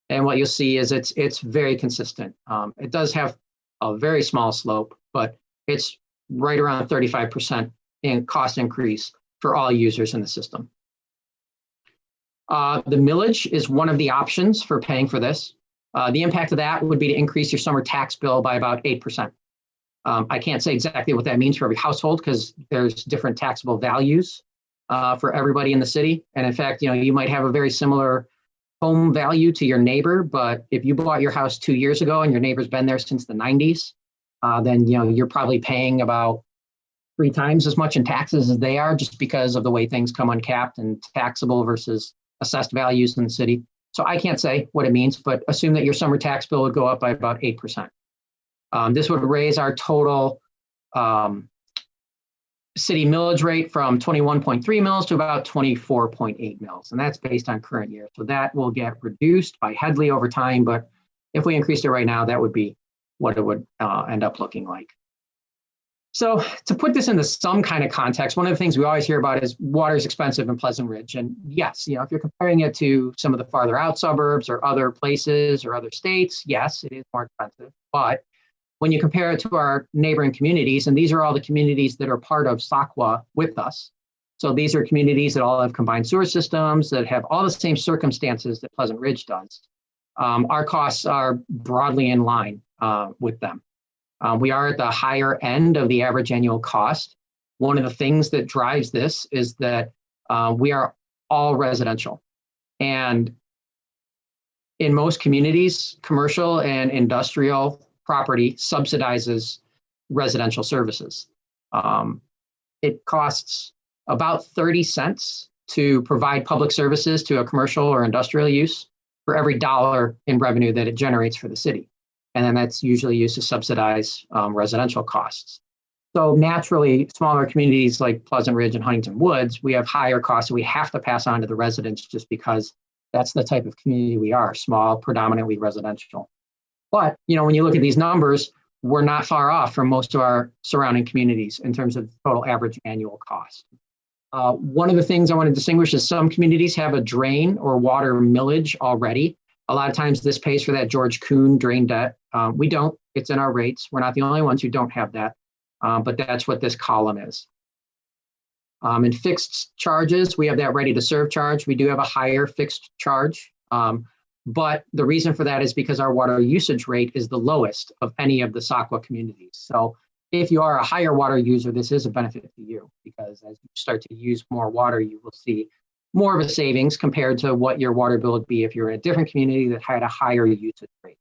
And what you'll see is it's very consistent. It does have a very small slope, but it's right around 35% in cost increase for all users in the system. The millage is one of the options for paying for this. The impact of that would be to increase your summer tax bill by about 8%. I can't say exactly what that means for every household because there's different taxable values for everybody in the city. And in fact, you might have a very similar home value to your neighbor, but if you bought your house 2 years ago and your neighbor's been there since the 90s, then you're probably paying about 3 times as much in taxes as they are, just because of the way things come uncapped and taxable versus assessed values in the city. So I can't say what it means, but assume that your summer tax bill would go up by about 8%. This would raise our total city millage rate from 21.3 mils to about 24.8 mils. And that's based on current year. So that will get reduced by Headley over time. But if we increased it right now, that would be what it would end up looking like. So to put this into some kind of context, one of the things we always hear about is water is expensive in Pleasant Ridge. And yes, if you're comparing it to some of the farther out suburbs or other places or other states, yes, it is more expensive. But when you compare it to our neighboring communities, and these are all the communities that are part of SACWA with us. So these are communities that all have combined sewer systems that have all the same circumstances that Pleasant Ridge does. Our costs are broadly in line with them. We are at the higher end of the average annual cost. One of the things that drives this is that we are all residential. And in most communities, commercial and industrial property subsidizes residential services. It costs about 30 cents to provide public services to a commercial or industrial use for every dollar in revenue that it generates for the city. And then that's usually used to subsidize residential costs. So naturally, smaller communities like Pleasant Ridge and Huntington Woods, we have higher costs that we have to pass on to the residents just because that's the type of community we are, small, predominantly residential. But, when you look at these numbers, we're not far off from most of our surrounding communities in terms of total average annual cost. One of the things I want to distinguish is some communities have a drain or water millage already. A lot of times this pays for that George Kuhn drain debt. We don't. It's in our rates. We're not the only ones who don't have that, but that's what this column is. In fixed charges, we have that ready to serve charge. We do have a higher fixed charge. But the reason for that is because our water usage rate is the lowest of any of the SACWA communities. So if you are a higher water user, this is a benefit to you because as you start to use more water, you will see more of a savings compared to what your water bill would be if you're in a different community that had a higher usage rate,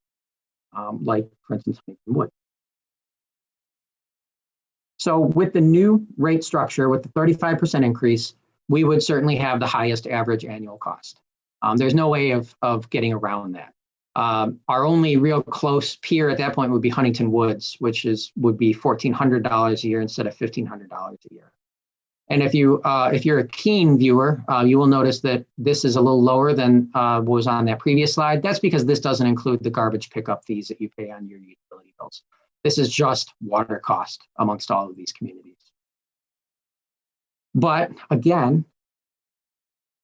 like, for instance, Huntington Wood. So with the new rate structure, with the 35% increase, we would certainly have the highest average annual cost. There's no way of getting around that. Our only real close peer at that point would be Huntington Woods, which would be $1,400 a year instead of $1,500 a year. And if you're a keen viewer, you will notice that this is a little lower than what was on that previous slide. That's because this doesn't include the garbage pickup fees that you pay on your utility bills. This is just water cost amongst all of these communities. But again,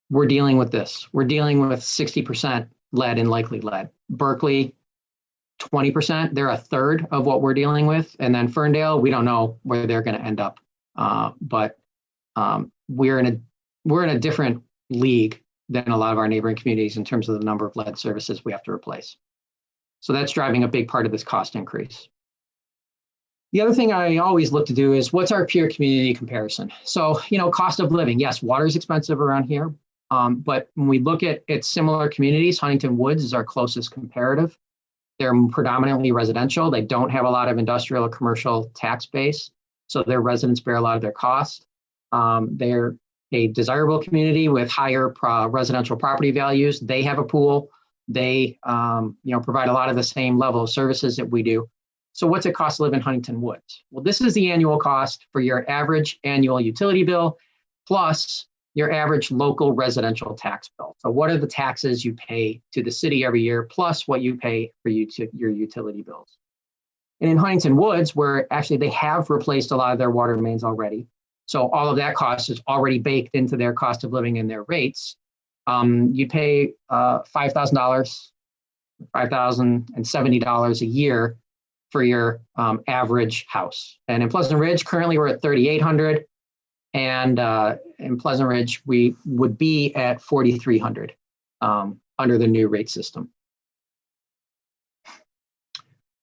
we're dealing with this. We're dealing with 60% lead and likely lead. Berkeley, 20%. They're a third of what we're dealing with. And then Ferndale, we don't know where they're going to end up. But we're in a different league than a lot of our neighboring communities in terms of the number of lead services we have to replace. So that's driving a big part of this cost increase. The other thing I always look to do is what's our peer community comparison? So, cost of living. Yes, water is expensive around here. But when we look at similar communities, Huntington Woods is our closest comparative. They're predominantly residential. They don't have a lot of industrial or commercial tax base. So their residents bear a lot of their cost. They're a desirable community with higher residential property values. They have a pool. They provide a lot of the same level of services that we do. So what's it cost to live in Huntington Woods? Well, this is the annual cost for your average annual utility bill plus your average local residential tax bill. So what are the taxes you pay to the city every year plus what you pay for your utility bills? And in Huntington Woods, where actually they have replaced a lot of their water mains already, so all of that cost is already baked into their cost of living and their rates, you pay $5,000, $5,070 a year for your average house. And in Pleasant Ridge, currently we're at $3,800, and in Pleasant Ridge, we would be at $4,300 under the new rate system.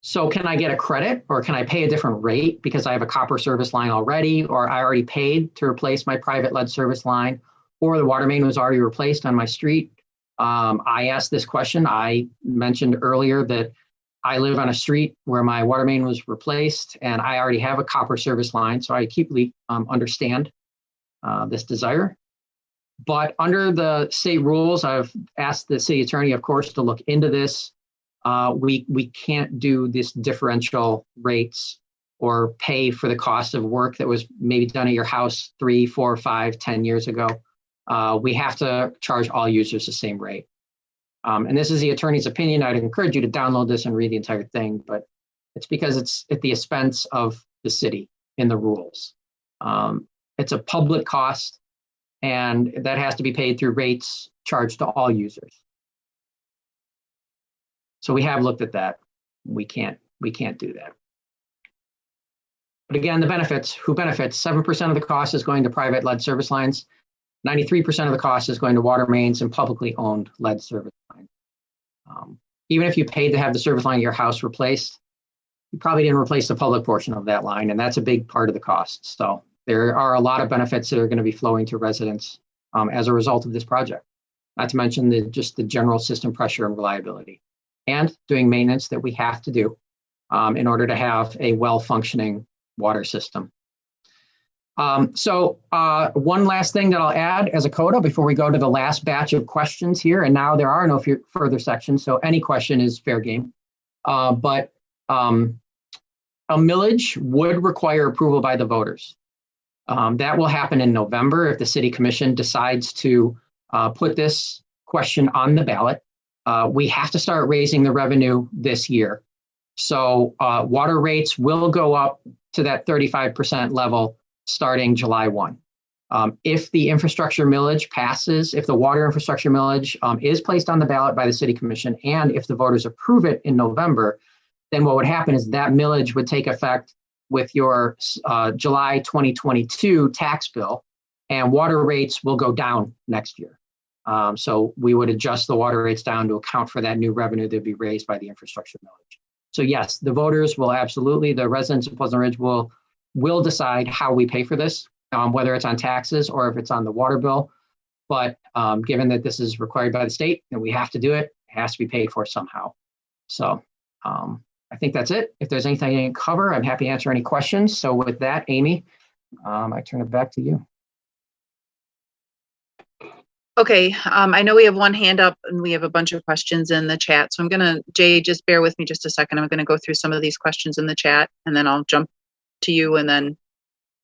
So can I get a credit, or can I pay a different rate because I have a copper service line already, or I already paid to replace my private lead service line, or the water main was already replaced on my street? I asked this question. I mentioned earlier that I live on a street where my water main was replaced and I already have a copper service line, so I acutely understand this desire. But under the state rules, I've asked the city attorney, of course, to look into this. We can't do this differential rates or pay for the cost of work that was maybe done at your house 3, 4, 5, 10 years ago. We have to charge all users the same rate. And this is the attorney's opinion. I'd encourage you to download this and read the entire thing, but it's because it's at the expense of the city in the rules. It's a public cost, and that has to be paid through rates charged to all users. So we have looked at that. We can't do that. But again, the benefits, who benefits? 7% of the cost is going to private lead service lines. 93% of the cost is going to water mains and publicly owned lead service lines. Even if you paid to have the service line of your house replaced, you probably didn't replace the public portion of that line, and that's a big part of the cost. So there are a lot of benefits that are going to be flowing to residents as a result of this project. Not to mention just the general system pressure and reliability, and doing maintenance that we have to do in order to have a well-functioning water system. So one last thing that I'll add as a coda before we go to the last batch of questions here, and now there are no further sections, so any question is fair game. But a millage would require approval by the voters. That will happen in November if the City Commission decides to put this question on the ballot. We have to start raising the revenue this year. So water rates will go up to that 35% level starting July 1. If the infrastructure millage passes, if the water infrastructure millage is placed on the ballot by the City Commission, and if the voters approve it in November, then what would happen is that millage would take effect with your July 2022 tax bill, and water rates will go down next year. So we would adjust the water rates down to account for that new revenue that would be raised by the infrastructure millage. So yes, the voters will absolutely, the residents of Pleasant Ridge will decide how we pay for this, whether it's on taxes or if it's on the water bill. But given that this is required by the state and we have to do it, it has to be paid for somehow. So I think that's it. If there's anything I can cover, I'm happy to answer any questions. So with that, Amy, I turn it back to you. Okay, I know we have one hand up and we have a bunch of questions in the chat. So I'm gonna, Jay, just bear with me just a second. I'm gonna go through some of these questions in the chat and then I'll jump to you and then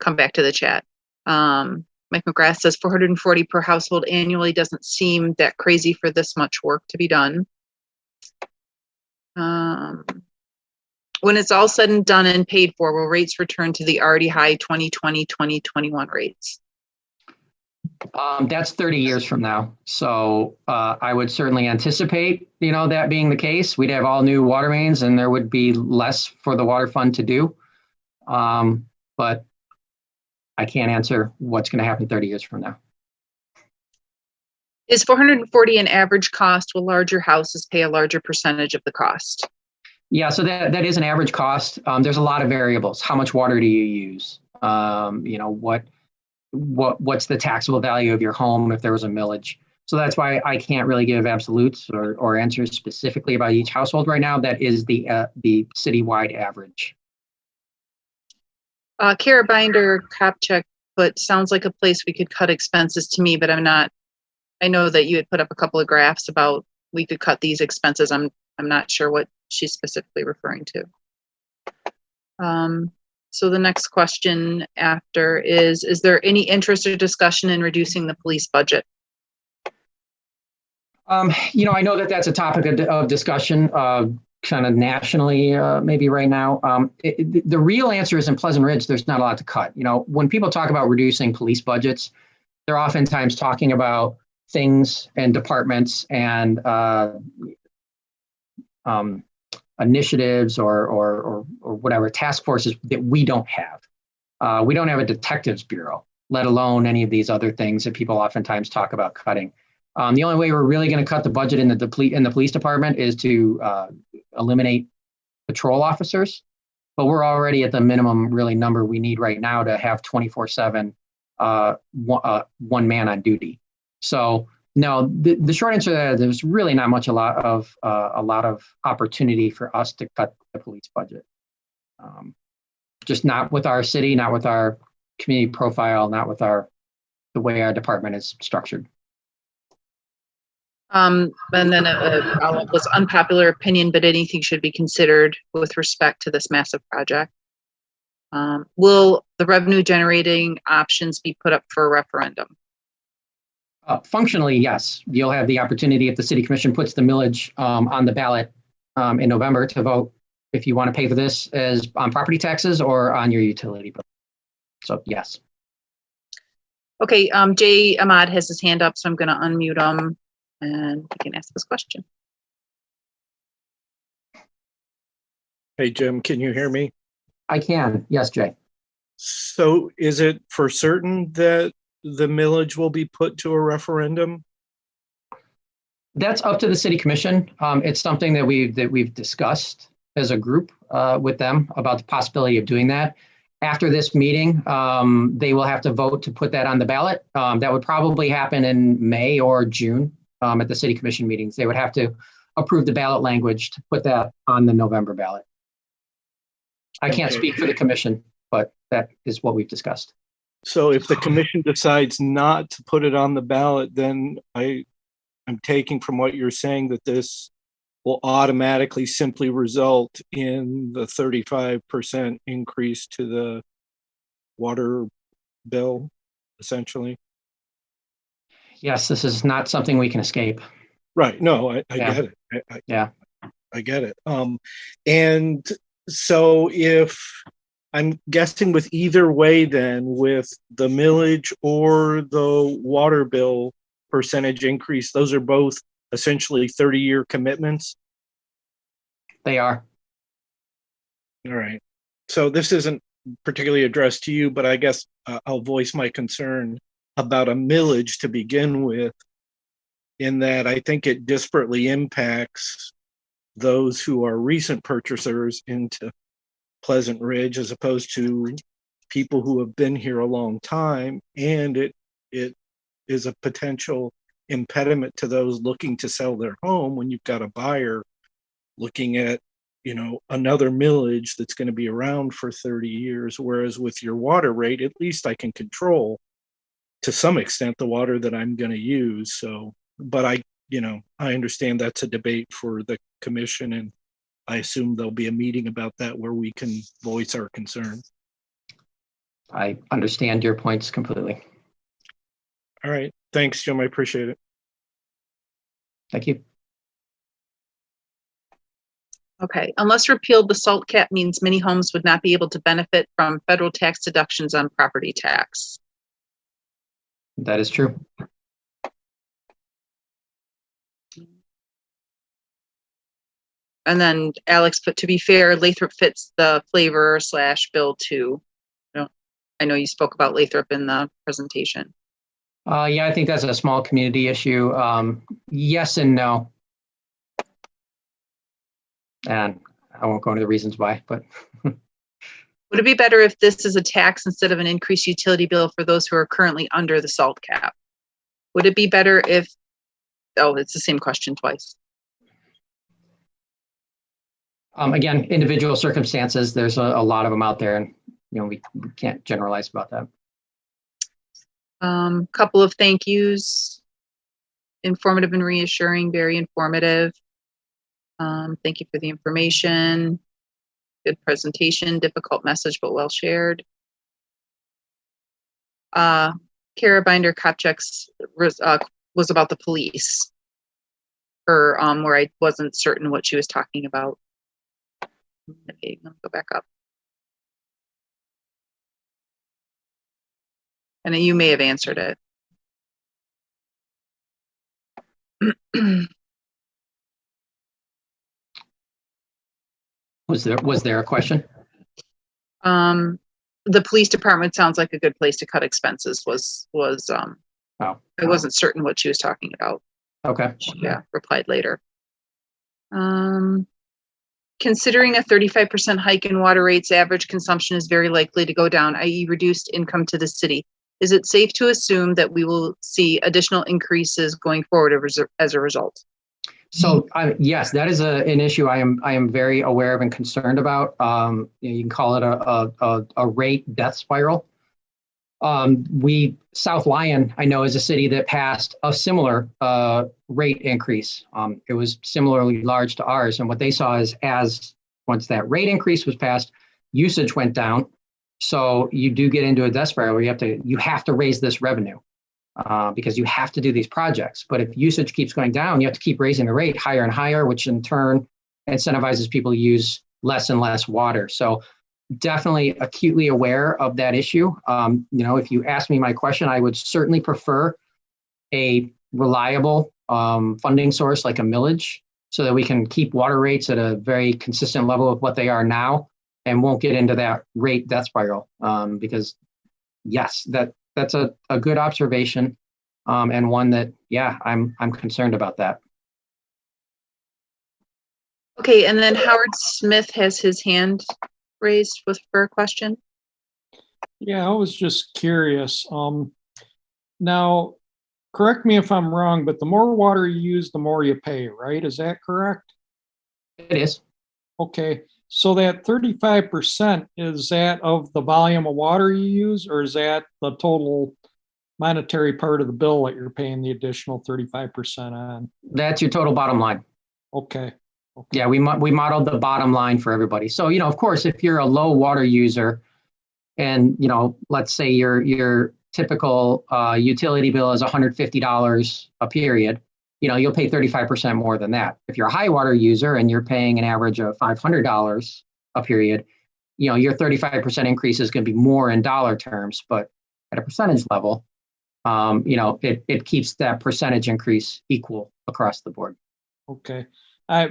come back to the chat. Mike McGrath says 440 per household annually doesn't seem that crazy for this much work to be done. When it's all said and done and paid for, will rates return to the already high 2020, 2021 rates? That's 30 years from now. So I would certainly anticipate, that being the case. We'd have all new water mains and there would be less for the water fund to do. But I can't answer what's going to happen 30 years from now. Is 440 an average cost? Will larger houses pay a larger percentage of the cost? Yeah, so that is an average cost. There's a lot of variables. How much water do you use? What's the taxable value of your home if there was a millage? So that's why I can't really give absolutes or answers specifically about each household right now. That is the citywide average. Kara Binder Kopchak put, sounds like a place we could cut expenses to me, but I'm not. I know that you had put up a couple of graphs about we could cut these expenses. I'm not sure what she's specifically referring to. So the next question after is there any interest or discussion in reducing the police budget? I know that that's a topic of discussion kind of nationally, maybe right now. The real answer is in Pleasant Ridge, there's not a lot to cut. When people talk about reducing police budgets, they're oftentimes talking about things and departments and initiatives or whatever task forces that we don't have. We don't have a detectives bureau, let alone any of these other things that people oftentimes talk about cutting. The only way we're really going to cut the budget in the police department is to eliminate patrol officers, but we're already at the minimum really number we need right now to have 24/7 one man on duty. So no, the short answer there, there's really not a lot of opportunity for us to cut the police budget. Just not with our city, not with our community profile, not with the way our department is structured. And then a follow-up was unpopular opinion, but anything should be considered with respect to this massive project. Will the revenue generating options be put up for a referendum? Functionally, yes. You'll have the opportunity if the city commission puts the millage on the ballot in November to vote if you want to pay for this as on property taxes or on your utility bill. So yes. Okay, Jay Ahmad has his hand up, so I'm going to unmute him and he can ask this question. Hey, Jim, can you hear me? I can. Yes, Jay. So is it for certain that the millage will be put to a referendum? That's up to the city commission. It's something that we've discussed as a group with them about the possibility of doing that. After this meeting, they will have to vote to put that on the ballot. That would probably happen in May or June at the city commission meetings. They would have to approve the ballot language to put that on the November ballot. I can't speak for the commission, but that is what we've discussed. So if the commission decides not to put it on the ballot, then I'm taking from what you're saying that this will automatically simply result in the 35% increase to the water bill, essentially. Yes, this is not something we can escape. Right. No, I Yeah. get it. Yeah. I get it. And so if I'm guessing with either way, then with the millage or the water bill percentage increase, those are both essentially 30-year commitments. They are. All right. So this isn't particularly addressed to you, but I guess I'll voice my concern about a millage to begin with, in that I think it disparately impacts those who are recent purchasers into Pleasant Ridge as opposed to people who have been here a long time, and it is a potential impediment to those looking to sell their home when you've got a buyer looking at, another millage that's going to be around for 30 years, whereas with your water rate, at least I can control to some extent the water that I'm going to use. So, but I understand that's a debate for the commission, and I assume there'll be a meeting about that where we can voice our concern. I understand your points completely. All right. Thanks, Jim. I appreciate it. Thank you. Okay, unless repealed, the SALT cap means many homes would not be able to benefit from federal tax deductions on property tax. That is true. And then Alex put, to be fair, Lathrop fits the flavor / bill too. I know you spoke about Lathrop in the presentation. Yeah, I think that's a small community issue. Yes and no. And I won't go into the reasons why, but. Would it be better if this is a tax instead of an increased utility bill for those who are currently under the SALT cap? Would it be better if, oh, it's the same question twice. Again, individual circumstances, there's a lot of them out there, and we can't generalize about that. Couple of thank yous. Informative and reassuring, very informative. Thank you for the information. Good presentation, difficult message, but well shared. Kara Binder Kopchek's was about the police, or where I wasn't certain what she was talking about. Okay, let me go back up. And you may have answered it. Was there a question? The police department sounds like a good place to cut expenses Oh. I wasn't certain what she was talking about. Okay. Yeah, replied later. Considering a 35% hike in water rates, average consumption is very likely to go down, i.e. reduced income to the city. Is it safe to assume that we will see additional increases going forward as a result? So yes, that is an issue I am very aware of and concerned about. You can call it a rate death spiral. South Lyon, I know, is a city that passed a similar rate increase. It was similarly large to ours, and what they saw is once that rate increase was passed, usage went down. So you do get into a death spiral where you have to raise this revenue because you have to do these projects. But if usage keeps going down, you have to keep raising the rate higher and higher, which in turn incentivizes people to use less and less water. So definitely acutely aware of that issue. If you ask me my question, I would certainly prefer a reliable funding source like a millage so that we can keep water rates at a very consistent level of what they are now and won't get into that rate death spiral. Because yes, that's a good observation and one that, yeah, I'm concerned about that. Okay, and then Howard Smith has his hand raised for a question. Yeah, I was just curious. Now, correct me if I'm wrong, but the more water you use, the more you pay, right? Is that correct? It is. Okay, so that 35%, is that of the volume of water you use, or is that the total monetary part of the bill that you're paying the additional 35% on? That's your total bottom line. Okay. Yeah, we modeled the bottom line for everybody. So, of course, if you're a low water user and, let's say your typical utility bill is $150 a period, you'll pay 35% more than that. If you're a high water user and you're paying an average of $500 a period, your 35% increase is going to be more in dollar terms, but at a percentage level, it keeps that percentage increase equal across the board. Okay.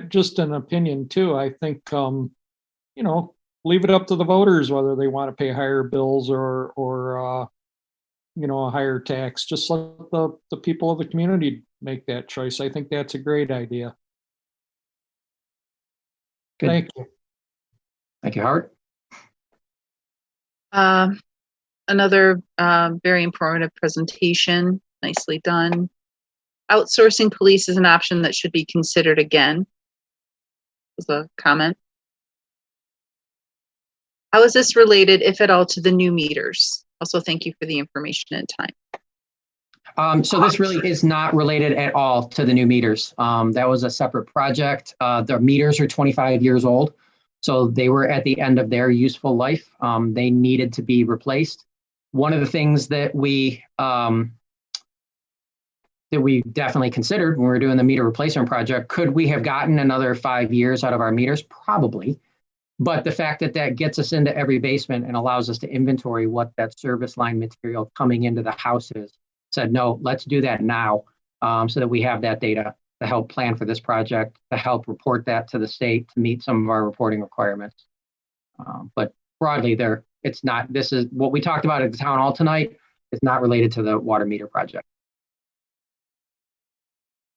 Just an opinion too. I think, leave it up to the voters whether they want to pay higher bills or a higher tax. Just let the people of the community make that choice. I think that's a great idea. Good. Thank you. Thank you, Howard. Another very informative presentation, nicely done. Outsourcing police is an option that should be considered again. Was a comment. How is this related, if at all, to the new meters? Also, thank you for the information and time. So this really is not related at all to the new meters. That was a separate project. The meters are 25 years old. So they were at the end of their useful life. They needed to be replaced. One of the things that we definitely considered when we were doing the meter replacement project, could we have gotten another 5 years out of our meters? Probably. But the fact that that gets us into every basement and allows us to inventory what that service line material coming into the house is, said, no, let's do that now, so that we have that data to help plan for this project, to help report that to the state to meet some of our reporting requirements. But broadly, it's not, this is what we talked about at the town hall tonight is not related to the water meter project.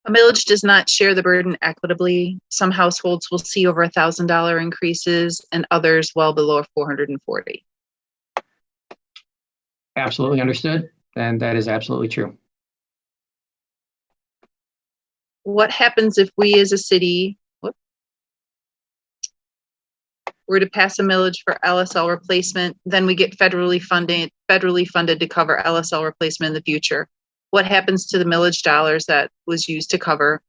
A millage does not share the burden equitably. Some households will see over $1,000 increases and others well below 440. Absolutely understood. And that is absolutely true. What happens if we as a city were to pass a millage for LSL replacement, then we get federally funded to cover LSL replacement in the future? What happens to the millage dollars that was used to cover?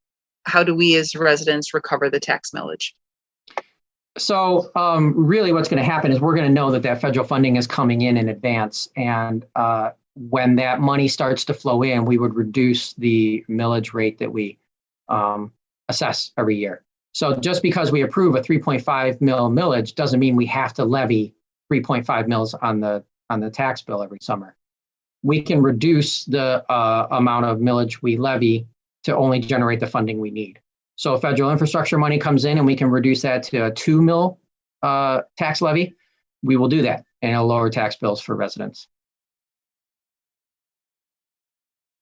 How do we as residents recover the tax millage? So really what's going to happen is we're going to know that that federal funding is coming in advance. And when that money starts to flow in, we would reduce the millage rate that we assess every year. So just because we approve a 3.5 mil millage doesn't mean we have to levy 3.5 mils on the tax bill every summer. We can reduce the amount of millage we levy to only generate the funding we need. So if federal infrastructure money comes in and we can reduce that to a 2 mil tax levy, we will do that, and it'll lower tax bills for residents.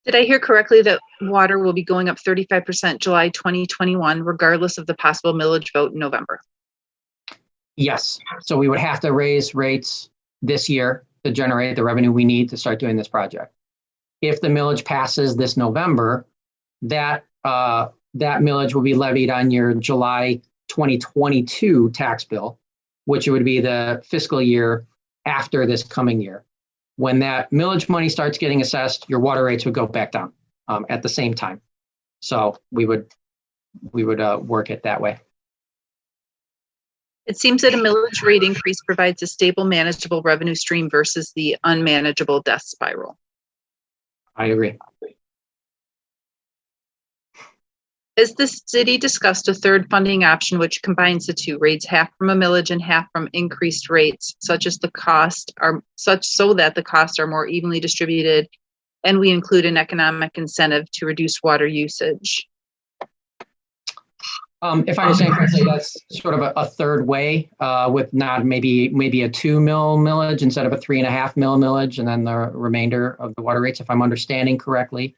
Did I hear correctly that water will be going up 35% July 2021, regardless of the possible millage vote in November? Yes. So we would have to raise rates this year to generate the revenue we need to start doing this project. If the millage passes this November, that millage will be levied on your July 2022 tax bill, which would be the fiscal year after this coming year. When that millage money starts getting assessed, your water rates would go back down at the same time. So we would work it that way. It seems that a millage rate increase provides a stable, manageable revenue stream versus the unmanageable death spiral. I agree. Has the city discussed a third funding option which combines the two, rates half from a millage and half from increased rates, so that the costs are more evenly distributed, and we include an economic incentive to reduce water usage? If I understand correctly, that's sort of a third way with not maybe a 2 mil millage instead of a 3.5 mil millage, and then the remainder of the water rates, if I'm understanding correctly.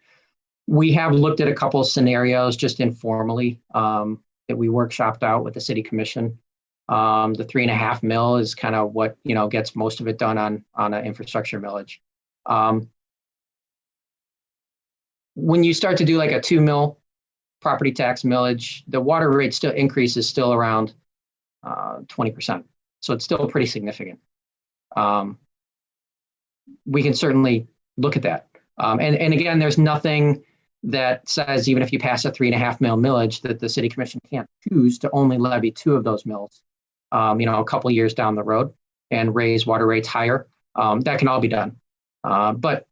We have looked at a couple of scenarios just informally that we workshopped out with the city commission. The 3.5 mil is kind of what gets most of it done on an infrastructure millage. When you start to do like a 2 mil property tax millage, the water rate still increases still around 20%. So it's still pretty significant. We can certainly look at that. And again, there's nothing that says even if you pass a 3.5 mil millage that the city commission can't choose to only levy 2 of those mills, a couple years down the road and raise water rates higher. That can all be done. But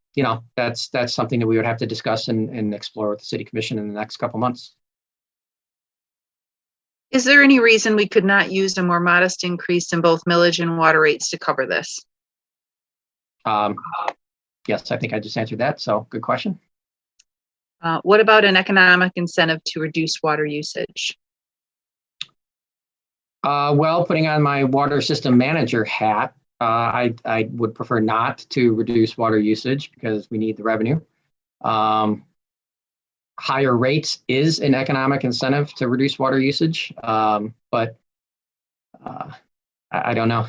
that's something that we would have to discuss and explore with the city commission in the next couple months. Is there any reason we could not use a more modest increase in both millage and water rates to cover this? Yes, I think I just answered that. So good question. What about an economic incentive to reduce water usage? Well, putting on my water system manager hat, I would prefer not to reduce water usage because we need the revenue. Higher rates is an economic incentive to reduce water usage, but I don't know.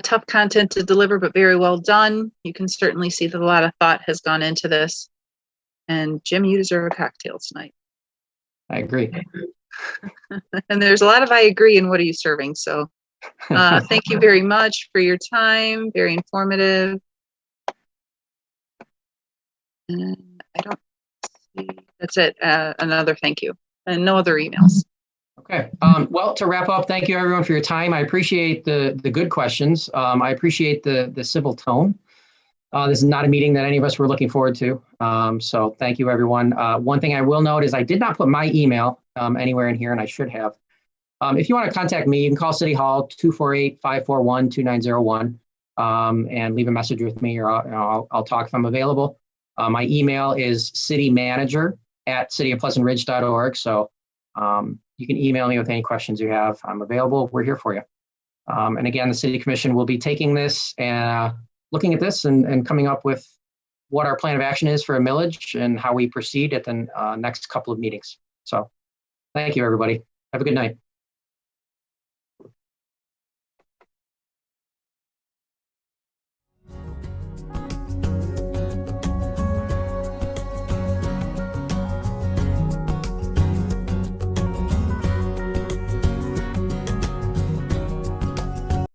Tough content to deliver, but very well done. You can certainly see that a lot of thought has gone into this. And Jim, you deserve a cocktail tonight. I agree. And there's a lot of I agree in what are you serving. So thank you very much for your time. Very informative. And I don't see, that's it. Another thank you. And no other emails. Okay. Well, to wrap up, thank you everyone for your time. I appreciate the good questions. I appreciate the civil tone. This is not a meeting that any of us were looking forward to. So thank you, everyone. One thing I will note is I did not put my email anywhere in here, and I should have. If you want to contact me, you can call City Hall 248-541-2901 and leave a message with me, or I'll talk if I'm available. My email is citymanager@cityofpleasantridge.org. So you can email me with any questions you have. I'm available. We're here for you. And again, the City Commission will be taking this and looking at this and coming up with what our plan of action is for a millage and how we proceed at the next couple of meetings. So thank you, everybody. Have a good night.